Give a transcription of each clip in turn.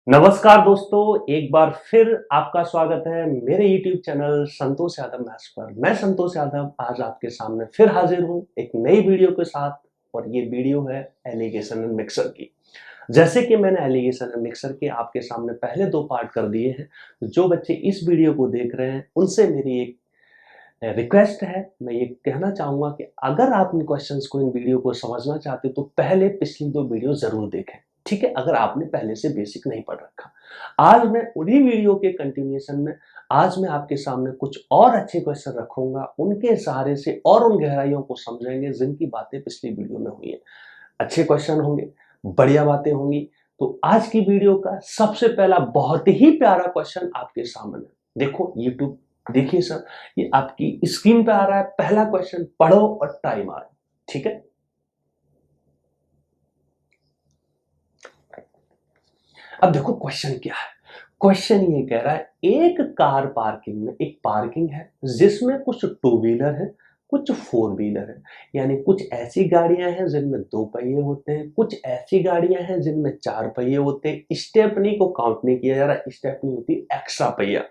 नमस्कार दोस्तों, एक बार फिर आपका स्वागत है मेरे YouTube channel Santosh Yadav maths पर। मैं संतोष यादव आज आपके सामने फिर हाजिर हूं एक नई वीडियो के साथ और ये वीडियो है एलिगेशन एंड मिक्सर की। जैसे कि मैंने एलिगेशन एंड मिक्सर के आपके सामने पहले 2 पार्ट कर दिए हैं, तो जो बच्चे इस वीडियो को देख रहे हैं उनसे मेरी एक रिक्वेस्ट है। मैं ये कहना चाहूंगा कि अगर आप इन क्वेश्चंस को, इन वीडियो को समझना चाहते हो तो पहले पिछली 2 वीडियो जरूर देखें, ठीक है, अगर आपने पहले से बेसिक नहीं पढ़ रखा। आज मैं उन्हीं वीडियो के कंटिन्यूएशन में आज मैं आपके सामने कुछ और अच्छे क्वेश्चन रखूंगा, उनके सहारे से और उन गहराइयों को समझेंगे जिनकी बातें पिछली वीडियो में हुई है। अच्छे क्वेश्चन होंगे, बढ़िया बातें होंगी। तो आज की वीडियो का सबसे पहला बहुत ही प्यारा क्वेश्चन आपके सामने, देखो यूट्यूब, देखिए सर, ये आपकी स्क्रीन पे आ रहा है। पहला क्वेश्चन पढ़ो और टाइम आ रहा है, ठीक है। अब देखो क्वेश्चन क्या है। क्वेश्चन ये कह रहा है एक कार पार्किंग में, एक पार्किंग है जिसमें कुछ टू व्हीलर है, कुछ फोर व्हीलर है। यानी कुछ ऐसी गाड़ियां हैं जिनमें 2 पहिए होते हैं, कुछ ऐसी गाड़ियां हैं जिनमें 4 पहिए होते हैं। स्टेपनी को काउंट नहीं किया जा रहा, स्टेपनी होती है एक्स्ट्रा पहिया,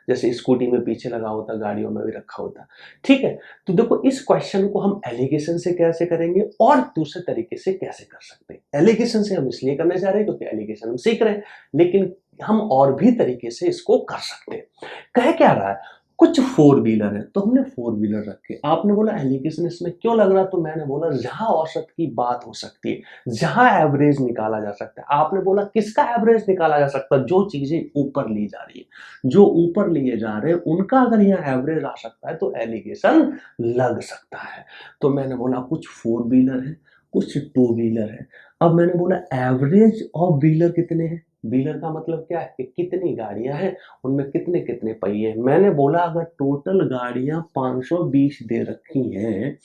जैसे स्कूटी में पीछे लगा होता, गाड़ियों में भी रखा होता, ठीक है। तो देखो इस क्वेश्चन को हम एलिगेशन से कैसे करेंगे और दूसरे तरीके से कैसे कर सकते हैं। एलिगेशन से हम इसलिए करने जा रहे हैं क्योंकि एलिगेशन हम सीख रहे हैं, लेकिन हम और भी तरीके से इसको कर सकते हैं। कह क्या रहा है, कुछ फोर व्हीलर है तो हमने फोर व्हीलर रखे। आपने बोला एलिगेशन इसमें क्यों लग रहा, तो मैंने बोला जहां औसत की बात हो सकती है, जहां एवरेज निकाला जा सकता है। आपने बोला किसका एवरेज निकाला जा सकता है, जो चीजें ऊपर ली जा रही है, जो ऊपर लिए जा रहे हैं उनका अगर यहाँ एवरेज आ सकता है तो एलिगेशन लग सकता है। तो मैंने बोला कुछ फोर व्हीलर है, कुछ टू व्हीलर है। अब मैंने बोला एवरेज ऑफ व्हीलर कितने हैं। व्हीलर का मतलब क्या है कि कितनी गाड़ियां हैं, उनमें कितने कितने पहिए हैं। मैंने बोला अगर टोटल गाड़ियां 520 दे रखी हैं,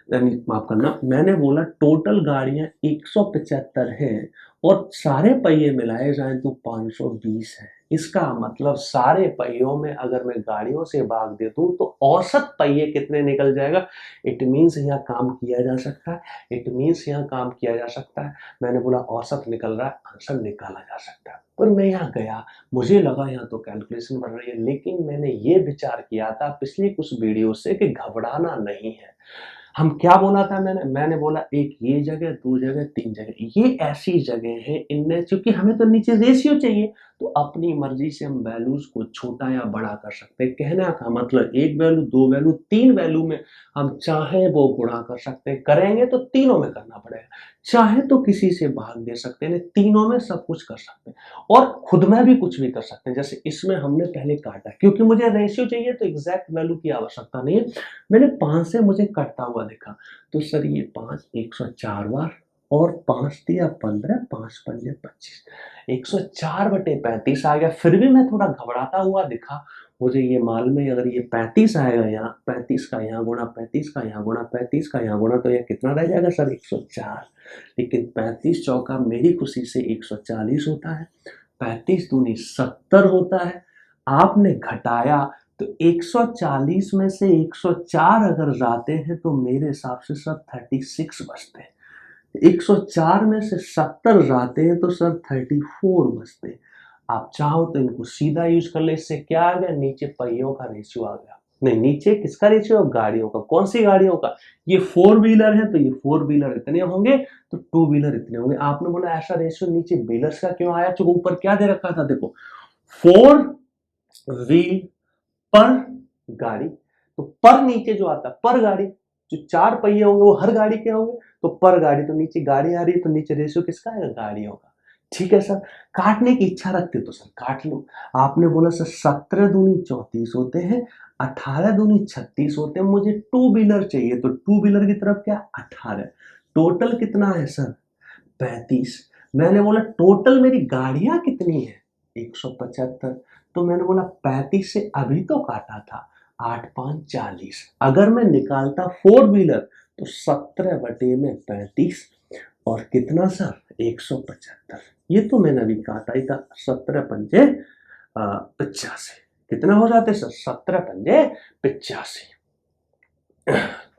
माफ करना, मैंने बोला टोटल गाड़ियां 175 हैं और सारे पहिए मिलाए जाएं तो 520 है। इसका मतलब सारे पहियों में अगर मैं गाड़ियों से भाग दे दूं तो औसत पहिए कितने निकल जाएगा। इट मीन्स यहाँ काम किया जा सकता है, इट मीन्स यहाँ काम किया जा सकता है। मैंने बोला औसत निकल रहा है, आंसर निकाला जा सकता है। पर मैं यहाँ गया, मुझे लगा यहाँ तो कैलकुलेशन बढ़ रही है, लेकिन मैंने ये विचार किया था पिछली कुछ वीडियो से कि घबराना नहीं है। हम क्या बोला था, मैंने बोला एक ये जगह, 2 जगह, 3 जगह, ये ऐसी जगह है, इनमें क्योंकि हमें तो नीचे रेशियो चाहिए तो अपनी मर्जी से हम वैल्यूज को छोटा या बड़ा कर सकते हैं। कहना का मतलब एक वैल्यू, 2 वैल्यू, 3 वैल्यू में हम चाहे वो गुणा कर सकते हैं। करेंगे तो तीनों में करना पड़ेगा, चाहे तो किसी से भाग दे सकते हैं, तीनों में सब कुछ कर सकते हैं और खुद में भी कुछ भी कर सकते हैं। जैसे इसमें हमने पहले काटा क्योंकि मुझे रेशियो चाहिए तो एग्जैक्ट वैल्यू की आवश्यकता नहीं है। मैंने 5 से मुझे कटता हुआ देखा तो सर ये 5 104 बार और 5 दिया 15, 5 पंजे 25, 104/35 आ गया। फिर भी मैं थोड़ा घबराता हुआ दिखा, मुझे ये मालूम है अगर ये 35 आएगा यहाँ, 35 का यहाँ गुणा, 35 का यहाँ गुणा, 35 का यहाँ गुणा, तो ये कितना रह जाएगा सर 104। लेकिन 35 चौका मेरी खुशी से 140 होता है, 35 दूनी 70 होता है। आपने घटाया तो 140 में से 104 अगर जाते हैं तो मेरे हिसाब से सर 36 बचते हैं। 104 में से 70 जाते हैं तो सर 34 बचते हैं। आप चाहो तो इनको सीधा यूज कर ले। इससे क्या आ गया, नीचे पहियों का रेशियो आ गया। नहीं, नीचे किसका रेशियो, गाड़ियों का। कौन सी गाड़ियों का, ये फोर व्हीलर है तो ये फोर व्हीलर इतने होंगे तो टू व्हीलर इतने होंगे। आपने बोला ऐसा रेशियो नीचे व्हीलर्स का क्यों आया, क्योंकि ऊपर क्या दे रखा था, देखो फोर व्हील पर गाड़ी, तो पर नीचे जो आता पर गाड़ी, जो 4 पहिए होंगे वो हर गाड़ी के होंगे, तो पर गाड़ी, तो नीचे गाड़ी आ रही है तो नीचे रेशियो किसका आएगा, गाड़ियों का। ठीक है सर, काटने की इच्छा रखते तो सर काट लो। आपने बोला सर 17 दूनी 34 होते हैं, 18 दूनी 36 होते हैं, मुझे टू व्हीलर चाहिए तो टू व्हीलर की तरफ क्या 18, टोटल कितना है सर 35। मैंने बोला टोटल मेरी गाड़ियां कितनी है 175, तो मैंने बोला 35 से अभी तो काटा था, 8 5 40। अगर मैं निकालता फोर व्हीलर तो 17/35 और कितना सर 175। ये तो मैंने अभी काटा ही था, 17 पंजे 85। कितना हो जाते सर 17 पंजे 85।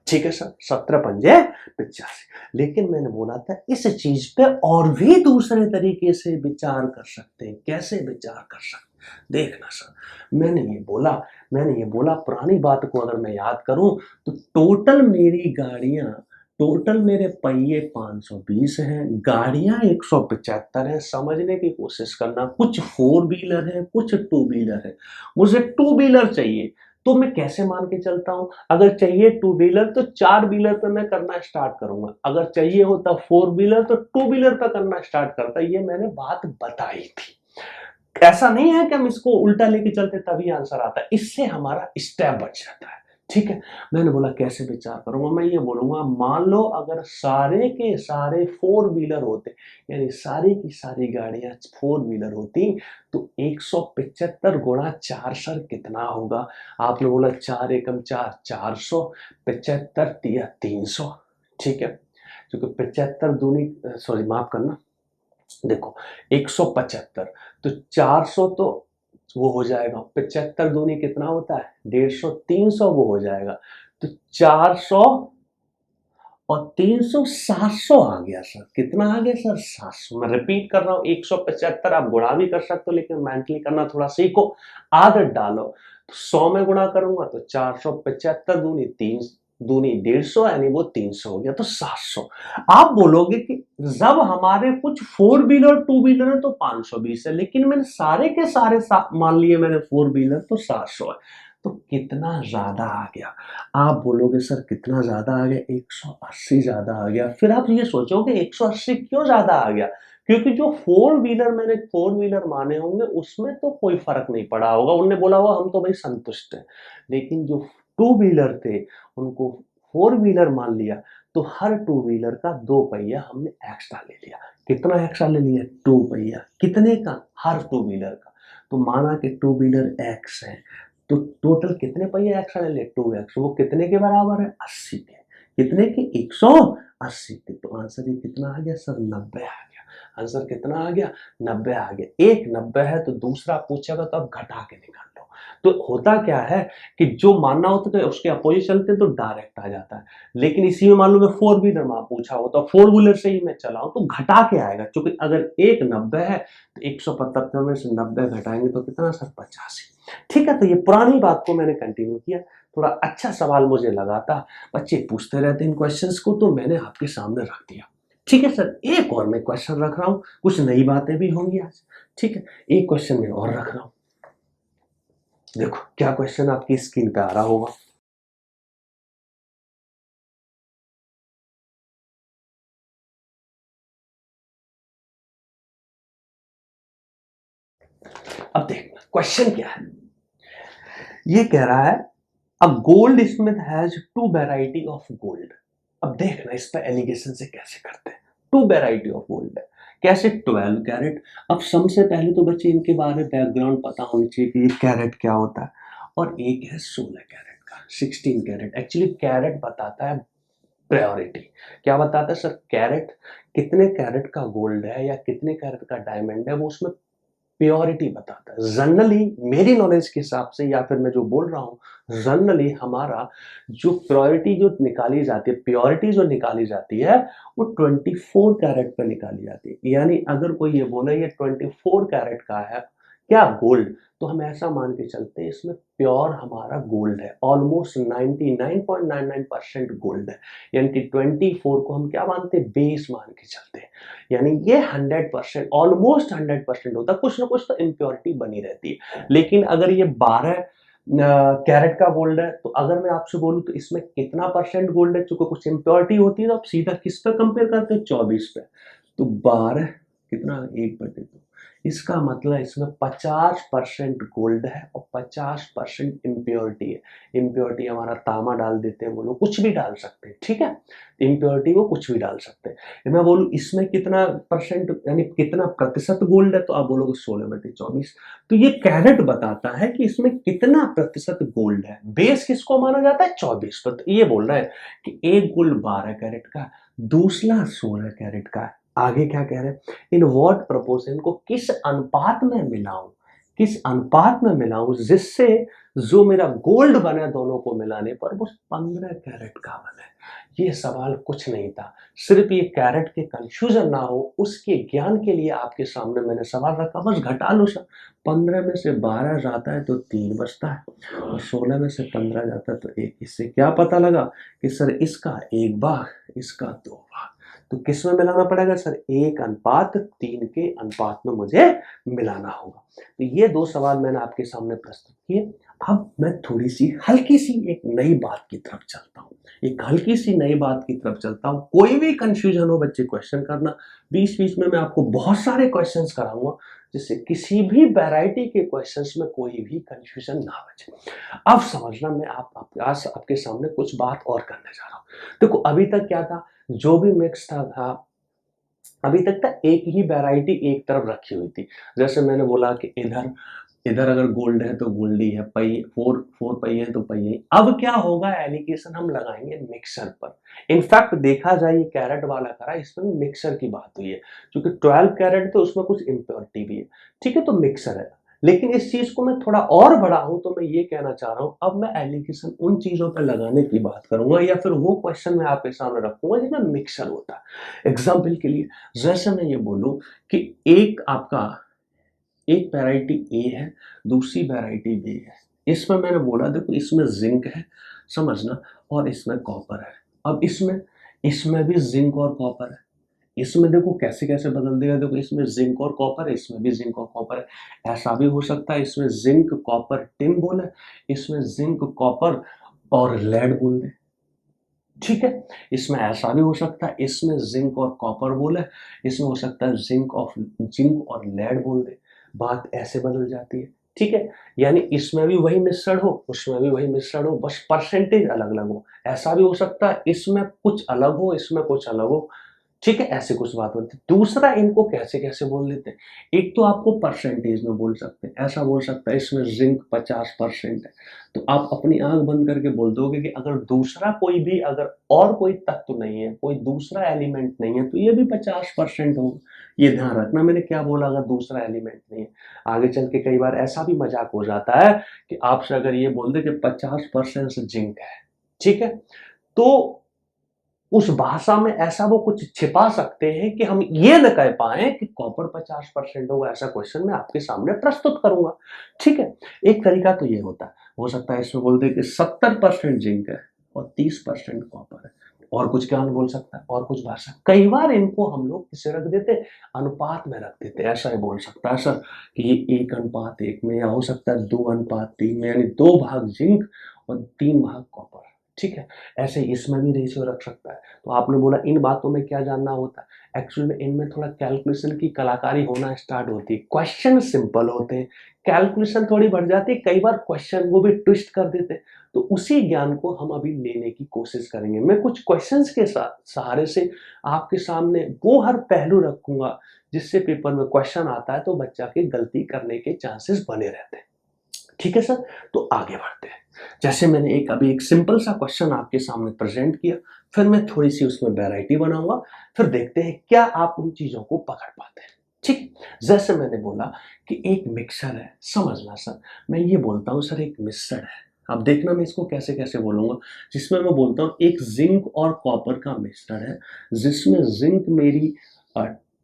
ठीक है सर, 17 पंजे 85। लेकिन मैंने बोला था इस चीज पे और भी दूसरे तरीके से विचार कर सकते हैं। कैसे विचार कर सकते हैं? देखना सर, मैंने ये बोला पुरानी बात को अगर मैं याद करूं तो टोटल मेरे पहिए 520 हैं, गाड़ियां 175 हैं। समझने की कोशिश करना, कुछ फोर व्हीलर है, कुछ टू व्हीलर है। मुझे टू व्हीलर चाहिए, तो मैं कैसे मान के चलता हूं? अगर चाहिए टू व्हीलर तो चार व्हीलर पे मैं करना स्टार्ट करूंगा, अगर चाहिए होता फोर व्हीलर तो टू व्हीलर पे करना स्टार्ट करता। ये मैंने बात बताई थी। ऐसा नहीं है कि हम इसको उल्टा लेके चलते तभी आंसर आता है, इससे हमारा स्टेप बच जाता है। ठीक है, मैंने बोला कैसे विचार करूंगा, मैं ये बोलूंगा मान लो अगर सारे के सारे फोर व्हीलर होते, यानी सारी की सारी गाड़ियां फोर व्हीलर होती, तो 175 गुणा 4 सर कितना होगा? आपने बोला 4 एकम 4, 400, 75 तिया 300। ठीक है, क्योंकि 75 दूनी, सॉरी माफ करना, देखो 175 तो 400 तो वो हो जाएगा, 75 दूनी कितना होता है? 150, 300 वो हो जाएगा। तो 400 और 300, 700 आ गया सर। कितना आ गया सर? 700। मैं रिपीट कर रहा हूँ, 175 आप गुणा भी कर सकते हो, लेकिन मेंटली करना थोड़ा सीखो, आदत डालो। तो 100 में गुणा करूंगा तो 475 दूनी 3 दूनी 150, यानी वो 300 हो गया, तो 700। आप बोलोगे कि जब हमारे कुछ फोर व्हीलर टू व्हीलर है तो 520 है, लेकिन मैंने सारे के सारे मान लिए मैंने फोर व्हीलर तो 700 है, तो कितना ज्यादा आ गया? आप बोलोगे सर कितना ज्यादा आ गया? 180 ज्यादा आ गया। फिर आप ये सोचोगे 180 क्यों ज्यादा आ गया? क्योंकि जो फोर व्हीलर मैंने फोर व्हीलर माने होंगे उसमें तो कोई फर्क नहीं पड़ा होगा, उनने बोला होगा हम तो भाई संतुष्ट हैं। लेकिन जो टू व्हीलर थे उनको फोर व्हीलर मान लिया, तो हर टू व्हीलर का दो पहिया हमने एक्स्ट्रा ले लिया। कितना एक्स्ट्रा ले लिया? टू पहिया। कितने का? हर टू व्हीलर का। तो माना कि टू व्हीलर एक्स है, तो टोटल कितने पहिए एक्स्ट्रा ले लिए? 2x। वो कितने के बराबर है? 80 के। कितने के? 180 के। तो आंसर ये कितना आ गया सर? 90 आ गया। आंसर कितना आ गया? 90 आ गया। एक 90 है तो दूसरा पूछेगा तो अब घटा के निकाल लो। तो होता क्या है कि जो मानना होता है उसके अपोजिट चलते तो डायरेक्ट आ जाता है। लेकिन इसी में मान लो मैं फोर व्हीलर में पूछा हो तो फोर व्हीलर से ही मैं चलाऊं तो घटा के आएगा, क्योंकि अगर एक 90 है तो 175 में से 90 घटाएंगे तो कितना सर? 85। ठीक है, तो ये पुरानी बात को मैंने कंटिन्यू किया। थोड़ा अच्छा सवाल मुझे लगा था, बच्चे पूछते रहते इन क्वेश्चंस को, तो मैंने आपके सामने रख दिया। ठीक है सर, एक और मैं क्वेश्चन रख रहा हूं, कुछ नई बातें भी होंगी आज। ठीक है, एक क्वेश्चन मैं और रख रहा हूं। देखो क्या क्वेश्चन आपकी स्क्रीन पे आ रहा होगा। अब देखना क्वेश्चन क्या है। ये कह रहा है a goldsmith has two variety of gold. अब देखना इस पे एलिगेशन से कैसे करते हैं। टू वैरायटी ऑफ गोल्ड है, कैसे? 12 कैरेट। अब सबसे पहले तो बच्चे इनके बारे में बैकग्राउंड पता होनी चाहिए कि ये कैरेट क्या होता है। और एक है 16 कैरेट का, 16 कैरेट। एक्चुअली कैरेट बताता है प्रायोरिटी। क्या बताता है सर? कैरेट कितने कैरेट का गोल्ड है या कितने कैरेट का डायमंड है, वो उसमें प्योरिटी बताता है। जनरली मेरी नॉलेज के हिसाब से, या फिर मैं जो बोल रहा हूँ, जनरली हमारा जो प्योरिटी जो निकाली जाती है, प्योरिटी जो निकाली जाती है, वो 24 कैरेट पे निकाली जाती है। यानी अगर कोई ये बोले ये 24 कैरेट का है क्या गोल्ड, तो हम ऐसा मान के चलते हैं इसमें प्योर हमारा गोल्ड है, ऑलमोस्ट 99.99% गोल्ड है। यानी कि 24 को हम क्या मानते हैं? बेस मान के चलते हैं। यानी ये 100%, ऑलमोस्ट 100% होता है, कुछ ना कुछ तो इम्प्योरिटी बनी रहती है। लेकिन अगर ये 12 कैरेट का गोल्ड है, तो अगर मैं आपसे बोलूं तो इसमें कितना परसेंट गोल्ड है? चूंकि कुछ इम्प्योरिटी होती है तो आप सीधा किस पे कंपेयर करते हैं? 24 पे। तो 12 कितना? 1/2। इसका मतलब इसमें 50% गोल्ड है और 50% इम्प्योरिटी है। इम्प्योरिटी हमारा तांबा डाल देते हैं, वो लोग कुछ भी डाल सकते हैं। ठीक है, इम्प्योरिटी वो कुछ भी डाल सकते हैं। मैं बोलूं इसमें कितना परसेंट यानी कितना प्रतिशत गोल्ड है, तो आप बोलोगे 16/24। तो ये कैरेट बताता है कि इसमें कितना प्रतिशत गोल्ड है। बेस किसको माना जाता है? 24 पर। तो ये बोल रहा है कि एक गोल्ड 12 कैरेट का, दूसरा 16 कैरेट का है। आगे क्या कह रहे हैं? इन व्हाट प्रोपोर्शन, को किस अनुपात में मिलाऊं? किस अनुपात में मिलाऊं जिससे जो मेरा गोल्ड बने दोनों को मिलाने पर वो 15 कैरेट का बने। ये सवाल कुछ नहीं था, सिर्फ ये कैरेट के कंफ्यूजन ना हो उसके ज्ञान के लिए आपके सामने मैंने सवाल रखा। बस घटा लो सर, 15 में से 12 जाता है तो 3 बचता है और 16 में से 15 जाता है तो 1। इससे क्या पता लगा कि सर इसका 1 भाग, इसका 2 भाग। तो किस में मिलाना पड़ेगा सर? 1:3 के अनुपात में मुझे मिलाना होगा। तो ये 2 सवाल मैंने आपके सामने प्रस्तुत किए। अब मैं थोड़ी सी हल्की सी एक नई बात की तरफ चलता हूँ, एक हल्की सी नई बात की तरफ चलता हूँ। कोई भी कंफ्यूजन हो बच्चे क्वेश्चन करना, बीच बीच में मैं आपको बहुत सारे क्वेश्चंस कराऊंगा जिससे किसी भी वैरायटी के क्वेश्चंस में कोई भी कंफ्यूजन ना बचे। अब समझना, मैं आपके सामने कुछ बात और करने जा रहा हूँ। देखो अभी तक क्या था, जो भी मिक्स था अभी तक था एक ही वैरायटी एक तरफ रखी हुई थी। जैसे मैंने बोला कि इधर इधर अगर गोल्ड है तो गोल्ड ही है, पई फोर पहिए है तो पहिए ही। अब क्या होगा, एलिगेशन हम लगाएंगे मिक्सर पर। इनफैक्ट देखा जाए ये कैरेट वाला करा, इसमें मिक्सर की बात हुई है क्योंकि 12 कैरेट तो उसमें कुछ इम्प्योरिटी भी है, ठीक है, तो मिक्सर है। लेकिन इस चीज को मैं थोड़ा और बढ़ाऊं तो मैं ये कहना चाह रहा हूं, अब मैं एलिगेशन उन चीजों पर लगाने की बात करूंगा या फिर वो क्वेश्चन मैं आपके सामने रखूंगा जिसमें मिक्सर होता है। एग्जाम्पल के लिए जैसे मैं ये बोलूं कि एक वैरायटी ए है, दूसरी वैरायटी बी है। इसमें मैंने बोला देखो इसमें जिंक है, समझना, और इसमें कॉपर है। अब इसमें इसमें भी जिंक और कॉपर है। इसमें देखो कैसे कैसे बदल देगा, देखो इसमें जिंक और कॉपर है, इसमें भी जिंक और कॉपर है। ऐसा भी हो सकता है इसमें जिंक कॉपर टिन बोले, इसमें जिंक कॉपर और लेड बोल दे, ठीक है। इसमें ऐसा भी हो सकता है इसमें जिंक और कॉपर बोले, इसमें हो सकता है जिंक और लेड बोल दे। बात ऐसे बदल जाती है, ठीक है। यानी इसमें भी वही मिश्रण हो, उसमें भी वही मिश्रण हो, बस परसेंटेज अलग अलग हो। ऐसा भी हो सकता है इसमें कुछ अलग हो, इसमें कुछ अलग हो, ठीक है। ऐसे कुछ बात होती है। दूसरा, इनको कैसे कैसे बोल देते हैं, एक तो आपको परसेंटेज में बोल सकते हैं। ऐसा बोल सकता है इसमें जिंक 50% है, तो आप अपनी आंख बंद करके बोल दोगे कि अगर दूसरा कोई भी, अगर और कोई तत्व नहीं है, कोई दूसरा एलिमेंट नहीं है तो ये भी 50% होगा। ये ध्यान रखना मैंने क्या बोला, अगर दूसरा एलिमेंट नहीं है। आगे चल के कई बार ऐसा भी मजाक हो जाता है कि आपसे अगर ये बोल दे कि 50% जिंक है, ठीक है, तो उस भाषा में ऐसा वो कुछ छिपा सकते हैं कि हम ये न कह पाए कि कॉपर 50% होगा। ऐसा क्वेश्चन मैं आपके सामने प्रस्तुत करूंगा, ठीक है। एक तरीका तो ये होता है, हो सकता है इसमें बोल दे कि 70% जिंक है और 30% कॉपर है। और कुछ क्या बोल सकता है, और कुछ भाषा। कई बार इनको हम लोग किसे रख देते, अनुपात में रख देते। ऐसा ही बोल सकता है सर कि ये 1:1 में, या हो सकता है 2:3 में, यानी 2 भाग जिंक और 3 भाग कॉपर, ठीक है। ऐसे इसमें भी रेशियो रख सकता है। तो आपने बोला इन बातों में क्या जानना होता है, एक्चुअल में इनमें थोड़ा कैलकुलेशन की कलाकारी होना स्टार्ट होती है। क्वेश्चन सिंपल होते हैं, कैलकुलेशन थोड़ी बढ़ जाती है, कई बार क्वेश्चन को भी ट्विस्ट कर देते हैं। तो उसी ज्ञान को हम अभी लेने की कोशिश करेंगे। मैं कुछ क्वेश्चंस के सहारे से आपके सामने वो हर पहलू रखूंगा जिससे पेपर में क्वेश्चन आता है तो बच्चा के गलती करने के चांसेस बने रहते हैं, ठीक है सर। तो आगे बढ़ते हैं। जैसे मैंने अभी एक सिंपल सा क्वेश्चन आपके सामने प्रेजेंट किया, फिर मैं थोड़ी सी उसमें वैरायटी बनाऊंगा, फिर देखते हैं क्या आप उन चीजों को पकड़ पाते हैं, ठीक। जैसे मैंने बोला कि एक मिक्सर है, समझना सर, मैं ये बोलता हूँ सर एक मिक्सर है। अब देखना मैं इसको कैसे कैसे बोलूंगा, जिसमें मैं बोलता हूँ एक जिंक और कॉपर का मिक्सचर है, जिसमें जिंक मेरी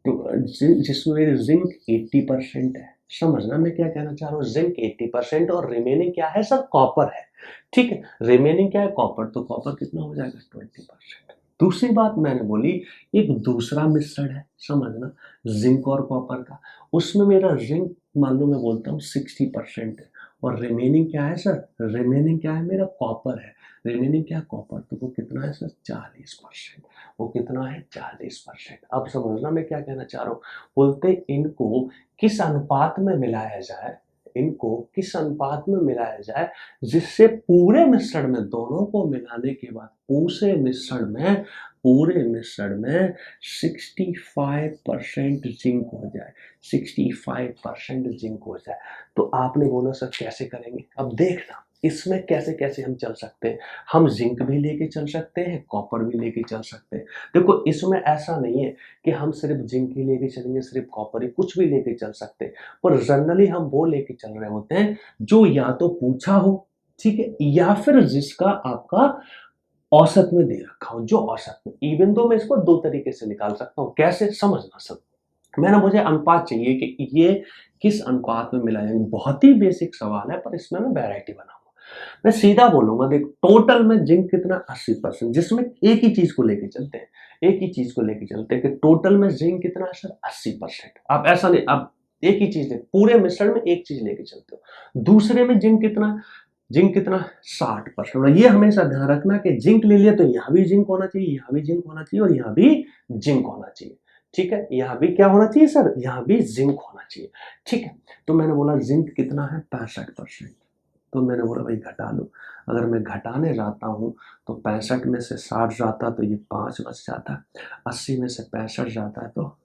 जिसमें मेरी जिंक 80% है। समझना मैं क्या कहना चाह रहा हूँ, जिंक 80% और रिमेनिंग क्या है सर, कॉपर है, ठीक है। रिमेनिंग क्या है, कॉपर, तो कॉपर कितना हो जाएगा, 20%। दूसरी बात मैंने बोली, एक दूसरा मिश्रण है, समझना, जिंक और कॉपर का, उसमें मेरा जिंक मान लो मैं बोलता हूँ 60% है, और रिमेनिंग क्या है सर, रिमेनिंग क्या है, मेरा कॉपर है। रिमेनिंग क्या है, कॉपर, तो वो कितना है सर, 40%। वो कितना है, 40%। अब समझना मैं क्या कहना चाह रहा हूँ, बोलते इनको किस अनुपात में मिलाया जाए, इनको किस अनुपात में मिलाया जाए जिससे पूरे मिश्रण में, दोनों को मिलाने के बाद पूरे मिश्रण में 65% जिंक हो जाए, 65% जिंक हो जाए। तो आपने बोला सर कैसे करेंगे, अब देखना इसमें कैसे कैसे हम चल सकते हैं, हम जिंक भी लेके चल सकते हैं, कॉपर भी लेके चल सकते हैं। देखो इसमें ऐसा नहीं है कि हम सिर्फ जिंक ही लेके चलेंगे, सिर्फ कॉपर ही, कुछ भी लेके चल सकते हैं, पर जनरली हम वो लेके चल रहे होते हैं जो या तो पूछा हो, ठीक है, या फिर जिसका आपका औसत में दे रखा हो, जो औसत में। इवन तो मैं इसको दो तरीके से निकाल सकता हूँ, कैसे समझना सब। मुझे अनुपात चाहिए कि ये किस अनुपात में मिला है, बहुत ही बेसिक सवाल है, पर इसमें मैं वैरायटी बनाऊंगा। मैं सीधा बोलूंगा, देख टोटल में जिंक कितना 80%, जिसमें एक ही चीज को लेके चलते हैं, एक ही चीज को लेके चलते हैं कि टोटल में जिंक कितना है सर 80%। आप ऐसा नहीं, आप एक ही चीज पूरे मिश्रण में एक चीज लेके चलते हो। दूसरे में जिंक कितना है, जिंक कितना 60%। और ये हमेशा ध्यान रखना कि जिंक ले लिया तो यहाँ भी जिंक होना चाहिए, यहाँ भी जिंक होना चाहिए और यहाँ भी जिंक होना चाहिए, ठीक है। यहाँ भी क्या होना चाहिए सर, यहाँ भी जिंक होना चाहिए, ठीक है। तो मैंने बोला जिंक कितना है 65%। तो मैंने बोला भाई घटा लो, अगर मैं घटाने जाता हूँ तो 65 में से 60 जाता तो ये 5 बच जाता, 80 में से 65 जाता है तो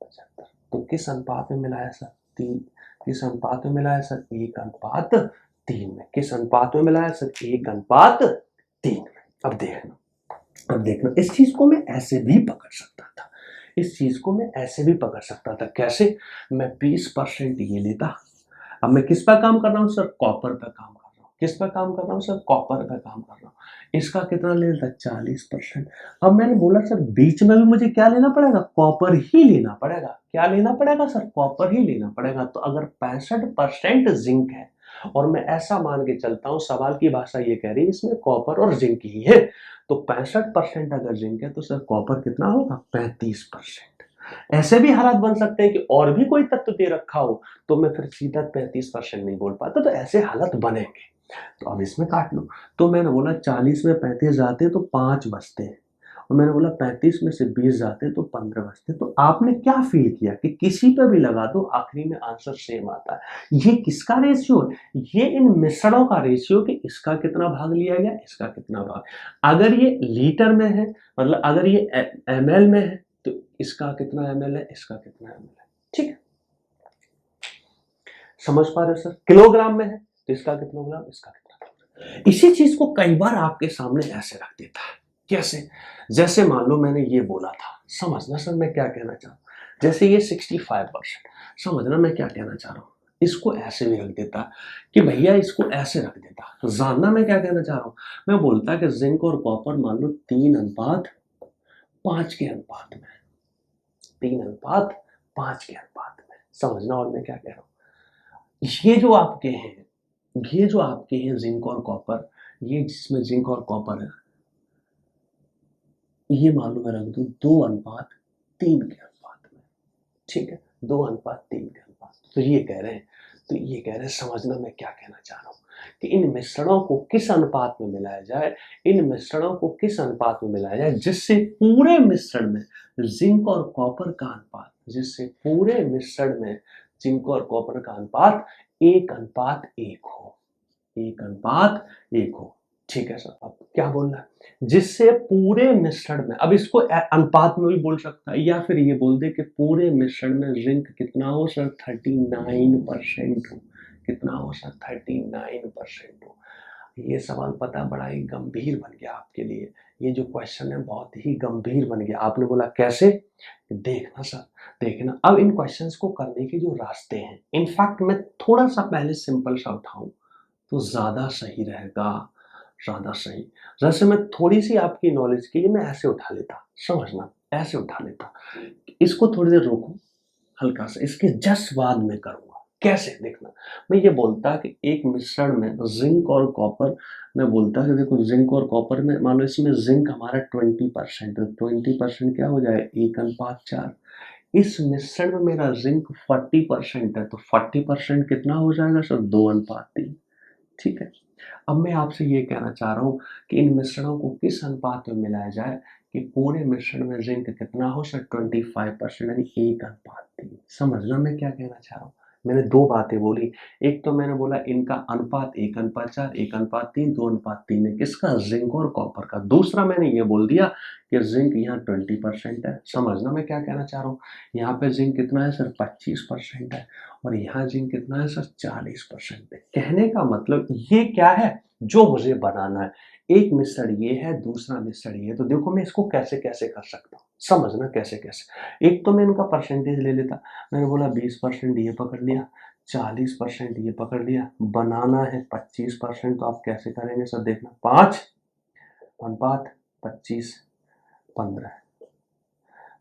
75। तो किस अनुपात में मिला है सर, 3। किस अनुपात में मिला है सर, 1:3 में। किस अनुपात में मिला है सर, 1:3 में। अब देखना इस चीज को मैं ऐसे भी पकड़ सकता था, इस चीज को मैं ऐसे भी पकड़ सकता था। कैसे, मैं 20% ये लेता। अब मैं किस पर काम कर रहा हूँ सर, कॉपर पर काम कर रहा हूँ। किस पर काम कर रहा हूँ सर, कॉपर पर काम कर रहा हूँ। इसका कितना ले लेता, 40%। अब मैंने बोला सर बीच में भी मुझे क्या लेना पड़ेगा, कॉपर ही लेना पड़ेगा। क्या लेना पड़ेगा सर, कॉपर ही लेना पड़ेगा। तो अगर 65% जिंक है और मैं ऐसा मान के चलता हूं, सवाल की भाषा ये कह रही है इसमें कॉपर और जिंक ही है, तो 65% अगर जिंक है तो सर कॉपर कितना होगा, 35%। ऐसे भी हालात बन सकते हैं कि और भी कोई तत्व दे रखा हो, तो मैं फिर सीधा 35% नहीं बोल पाता, तो ऐसे हालत बनेंगे। तो अब इसमें काट लो। तो मैंने बोला 40 में 35 जाते हैं तो 5 बचते हैं, और मैंने बोला 35 में से 20 जाते हैं तो 15 बचते हैं। तो आपने क्या फील किया कि किसी पर भी लगा दो आखिरी में आंसर सेम आता है। ये किसका रेशियो है, ये इन मिश्रणों का रेशियो कि इसका कितना भाग लिया गया, इसका कितना भाग। अगर ये लीटर में है, मतलब अगर ये ml में है, तो इसका कितना ml है, इसका कितना ml है, ठीक है। समझ पा रहे हो सर। किलोग्राम में है तो इसका कितना ग्राम, इसका कितना ग्राम। इसी चीज को कई बार आपके सामने ऐसे रख देता है। कैसे, जैसे मान लो मैंने ये बोला था, समझना सर मैं क्या कहना चाह रहा हूं। जैसे ये 65%, समझना मैं क्या कहना चाह रहा हूं। इसको ऐसे भी रख देता कि भैया, इसको ऐसे रख देता, जानना मैं क्या कहना चाह रहा हूं। मैं बोलता कि जिंक और कॉपर मान लो 3:5 के अनुपात में, 3:5 के अनुपात में। समझना और मैं क्या कह रहा हूं। ये जो आपके हैं, ये जो आपके हैं जिंक और कॉपर, ये जिसमें जिंक और कॉपर है, ये मान लो मैं रख दूं 2:3 के अनुपात में, ठीक है, 2:3 के अनुपात। तो ये कह रहे हैं, तो ये कह रहे हैं, समझना मैं क्या कहना चाह रहा हूं कि इन मिश्रणों को किस अनुपात में मिलाया जाए, इन मिश्रणों को किस अनुपात में मिलाया जाए जिससे पूरे मिश्रण में जिंक और कॉपर का अनुपात, जिससे पूरे मिश्रण में जिंक और कॉपर का अनुपात 1:1 हो, 1:1 हो, ठीक है सर। अब क्या बोलना है, जिससे पूरे मिश्रण में, अब इसको अनुपात में भी बोल सकता है, या फिर ये बोल दे कि पूरे मिश्रण में जिंक कितना हो सर, 39% हो। कितना हो सर, 39% हो। ये सवाल पता बड़ा ही गंभीर बन गया आपके लिए। ये जो क्वेश्चन है बहुत ही गंभीर बन गया। आपने बोला कैसे, देखना सर, देखना। अब इन क्वेश्चंस को करने के जो रास्ते हैं, इनफैक्ट मैं थोड़ा सा पहले सिंपल सा उठाऊं तो ज्यादा सही रहेगा, ज्यादा सही। जैसे मैं थोड़ी सी आपकी नॉलेज के लिए मैं ऐसे उठा लेता, समझना, ऐसे उठा लेता। इसको थोड़ी देर रोको, हल्का सा, इसके जस्ट बाद में करूंगा। कैसे, देखना। मैं ये बोलता कि एक मिश्रण में जिंक और कॉपर, मैं बोलता कि देखो जिंक और कॉपर में मान लो इसमें जिंक हमारा 20% है, 20% क्या हो जाए, 1:4। इस मिश्रण में मेरा जिंक 40% है, तो 40% कितना हो जाएगा सर, 2:3, ठीक है। अब मैं आपसे ये कहना चाह रहा हूँ कि इन मिश्रणों को किस अनुपात में मिलाया जाए कि पूरे मिश्रण में जिंक कितना हो सर, 25%, यानी 1:3। समझना मैं क्या कहना चाह रहा हूँ। मैंने दो बातें बोली, एक तो मैंने बोला इनका अनुपात 1:4, 1:3, 2:3 है, किसका, जिंक और कॉपर का। दूसरा मैंने ये बोल दिया कि जिंक यहाँ 20% है। समझना मैं क्या कहना चाह रहा हूँ। यहाँ पे जिंक कितना है सर, 25% है, और यहाँ जिंक कितना है सर 40% है। कहने का मतलब ये क्या है जो मुझे बनाना है, एक मिश्रण ये है, दूसरा मिश्रण ये है, तो देखो मैं इसको कैसे कैसे कर सकता हूँ, समझना कैसे कैसे। एक तो मैं इनका परसेंटेज ले लेता, मैंने बोला 20% ये पकड़ लिया, 40% ये पकड़ लिया, बनाना है 25%, तो आप कैसे करेंगे सर, देखना 5 अनुपात 25 15,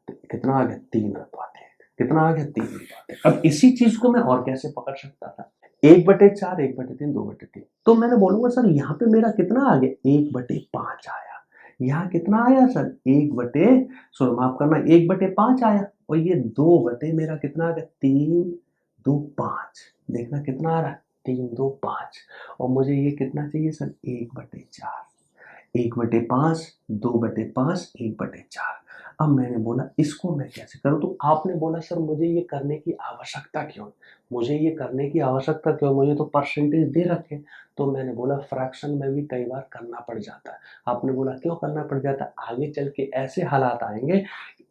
तो कितना आ गया 3 अनुपात 1, कितना आ गया 3 अनुपात 1। अब इसी चीज को मैं और कैसे पकड़ सकता था, 1/4 1/3 2/3, तो मैंने बोलूंगा सर यहाँ पे मेरा कितना आ गया 1/5 आया, यहाँ कितना आया सर माफ करना 1/5 आया, और ये 2 बटे मेरा कितना आ गया 3 2 5, देखना कितना आ रहा है 3 2 5, और मुझे ये कितना चाहिए सर 1/4, 1/5 2/5 1/4। अब मैंने बोला इसको मैं कैसे करूं, तो आपने बोला सर मुझे ये करने की आवश्यकता क्यों, मुझे ये करने की आवश्यकता क्यों, मुझे तो परसेंटेज दे रखे। तो मैंने बोला फ्रैक्शन में भी कई बार करना पड़ जाता है। आपने बोला क्यों करना पड़ जाता है, आगे चल के ऐसे हालात आएंगे,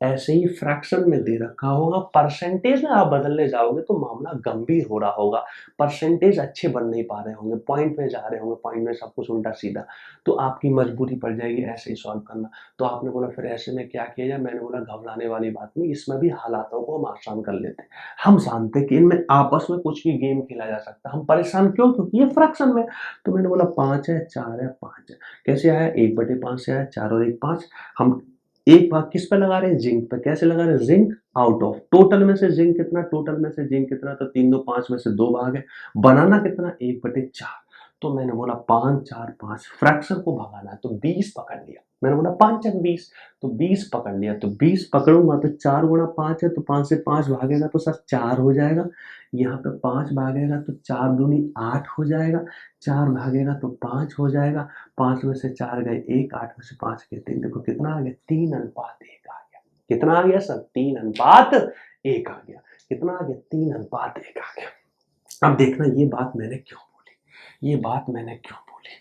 ऐसे ही फ्रैक्शन में दे रखा होगा, परसेंटेज में आप बदलने जाओगे तो मामला गंभीर हो रहा होगा, परसेंटेज अच्छे बन नहीं पा रहे होंगे, पॉइंट में जा रहे होंगे, पॉइंट में सब कुछ उल्टा सीधा, तो आपकी मजबूरी पड़ जाएगी ऐसे ही सॉल्व करना। तो आपने बोला फिर ऐसे में क्या किया जाए, मैंने बोला घबराने वाली बात नहीं, इसमें भी हालातों को हम आसान कर लेते हैं। हम जानते कि इनमें आपस में कुछ भी गेम खेला जा सकता है, हम परेशान क्यों, क्योंकि ये फ्रैक्शन में। तो मैंने बोला 5 है 4 है 5 है, कैसे आया 1/5 से आया, 4 और 1 5, हम एक भाग किस पे लगा रहे हैं, जिंक पे। कैसे लगा रहे हैं, जिंक आउट ऑफ, टोटल में से जिंक कितना, टोटल में से जिंक कितना, तो 3 2 5 में से 2 भाग है, बनाना कितना 1/4। तो मैंने बोला 5 4 5, फ्रैक्शन को भगाना है तो 20 पकड़ लिया, मैंने बोला 5 और 20, तो 20 पकड़ लिया, तो 20 पकड़ूंगा तो 4 गुणा 5 है, तो 5 से 5 भागेगा तो सर 4 हो जाएगा, यहाँ पे 5 भागेगा तो 4 दूनी 8 हो जाएगा, 4 भागेगा तो 5 हो जाएगा, 5 में से 4 गए 1, 8 में से 5 गए 3, देखो कितना आ गया 3 अनुपात 1 आ गया, कितना आ गया सर 3 अनुपात 1 आ गया, कितना आ गया 3 अनुपात 1 आ गया। अब देखना ये बात मैंने क्यों बोली, ये बात मैंने क्यों बोली,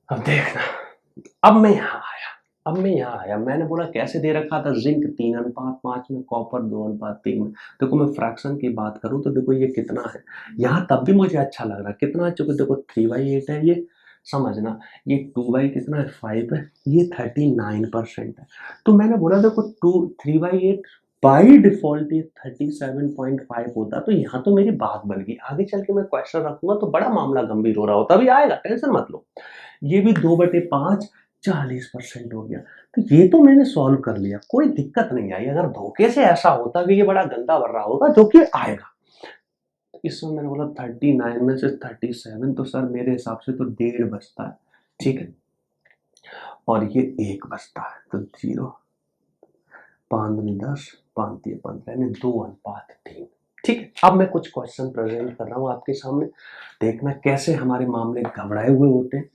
अब देखना, अब मैं यहाँ आया, अब मैं यहाँ आया, मैंने बोला कैसे दे रखा था, जिंक 3 अनुपात 5 में, कॉपर 2 अनुपात 3 में। देखो मैं फ्रैक्शन की बात करूं तो देखो ये कितना है, यहाँ तब भी मुझे अच्छा लग रहा है, कितना है, चूंकि देखो 3/8 है ये, समझना ये 2 कितना है 5 है, ये 39% है। तो मैंने बोला देखो 3/8 बाई डिफॉल्ट ये 37.5 होता, तो यहाँ तो मेरी बात बन गई, आगे चल के मैं क्वेश्चन रखूंगा तो बड़ा मामला गंभीर हो रहा होता, अभी आएगा टेंशन मत लो। ये भी 2/5 40% हो गया, तो ये तो मैंने सॉल्व कर लिया, कोई दिक्कत नहीं आई। अगर धोखे से ऐसा होता कि ये बड़ा गंदा भर रहा होगा जो कि आएगा, इसमें मैंने बोला 39 में से 37, तो सर मेरे हिसाब से तो 1.5 बचता है, ठीक है, और ये 1 बचता है, तो 0 5 दूनी 10 5 3 15, यानी 2 अनुपात 3, ठीक है। अब मैं कुछ क्वेश्चन प्रेजेंट कर रहा हूँ आपके सामने, देखना कैसे हमारे मामले घबराए हुए होते हैं।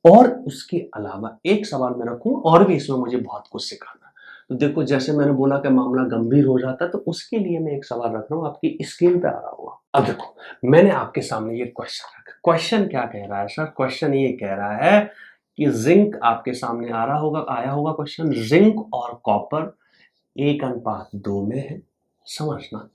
और उसके अलावा एक सवाल मैं रखूं, और भी इसमें मुझे बहुत कुछ सिखाना। तो देखो जैसे मैंने बोला कि मामला गंभीर हो जाता है, तो उसके लिए मैं एक सवाल रख रहा हूं, आपकी स्क्रीन पे आ रहा होगा। अब देखो मैंने आपके सामने ये क्वेश्चन रखा, क्वेश्चन क्या कह रहा है सर, क्वेश्चन ये कह रहा है कि जिंक, आपके सामने आ रहा होगा, आया होगा क्वेश्चन, जिंक और कॉपर 1:2 में है, समझना।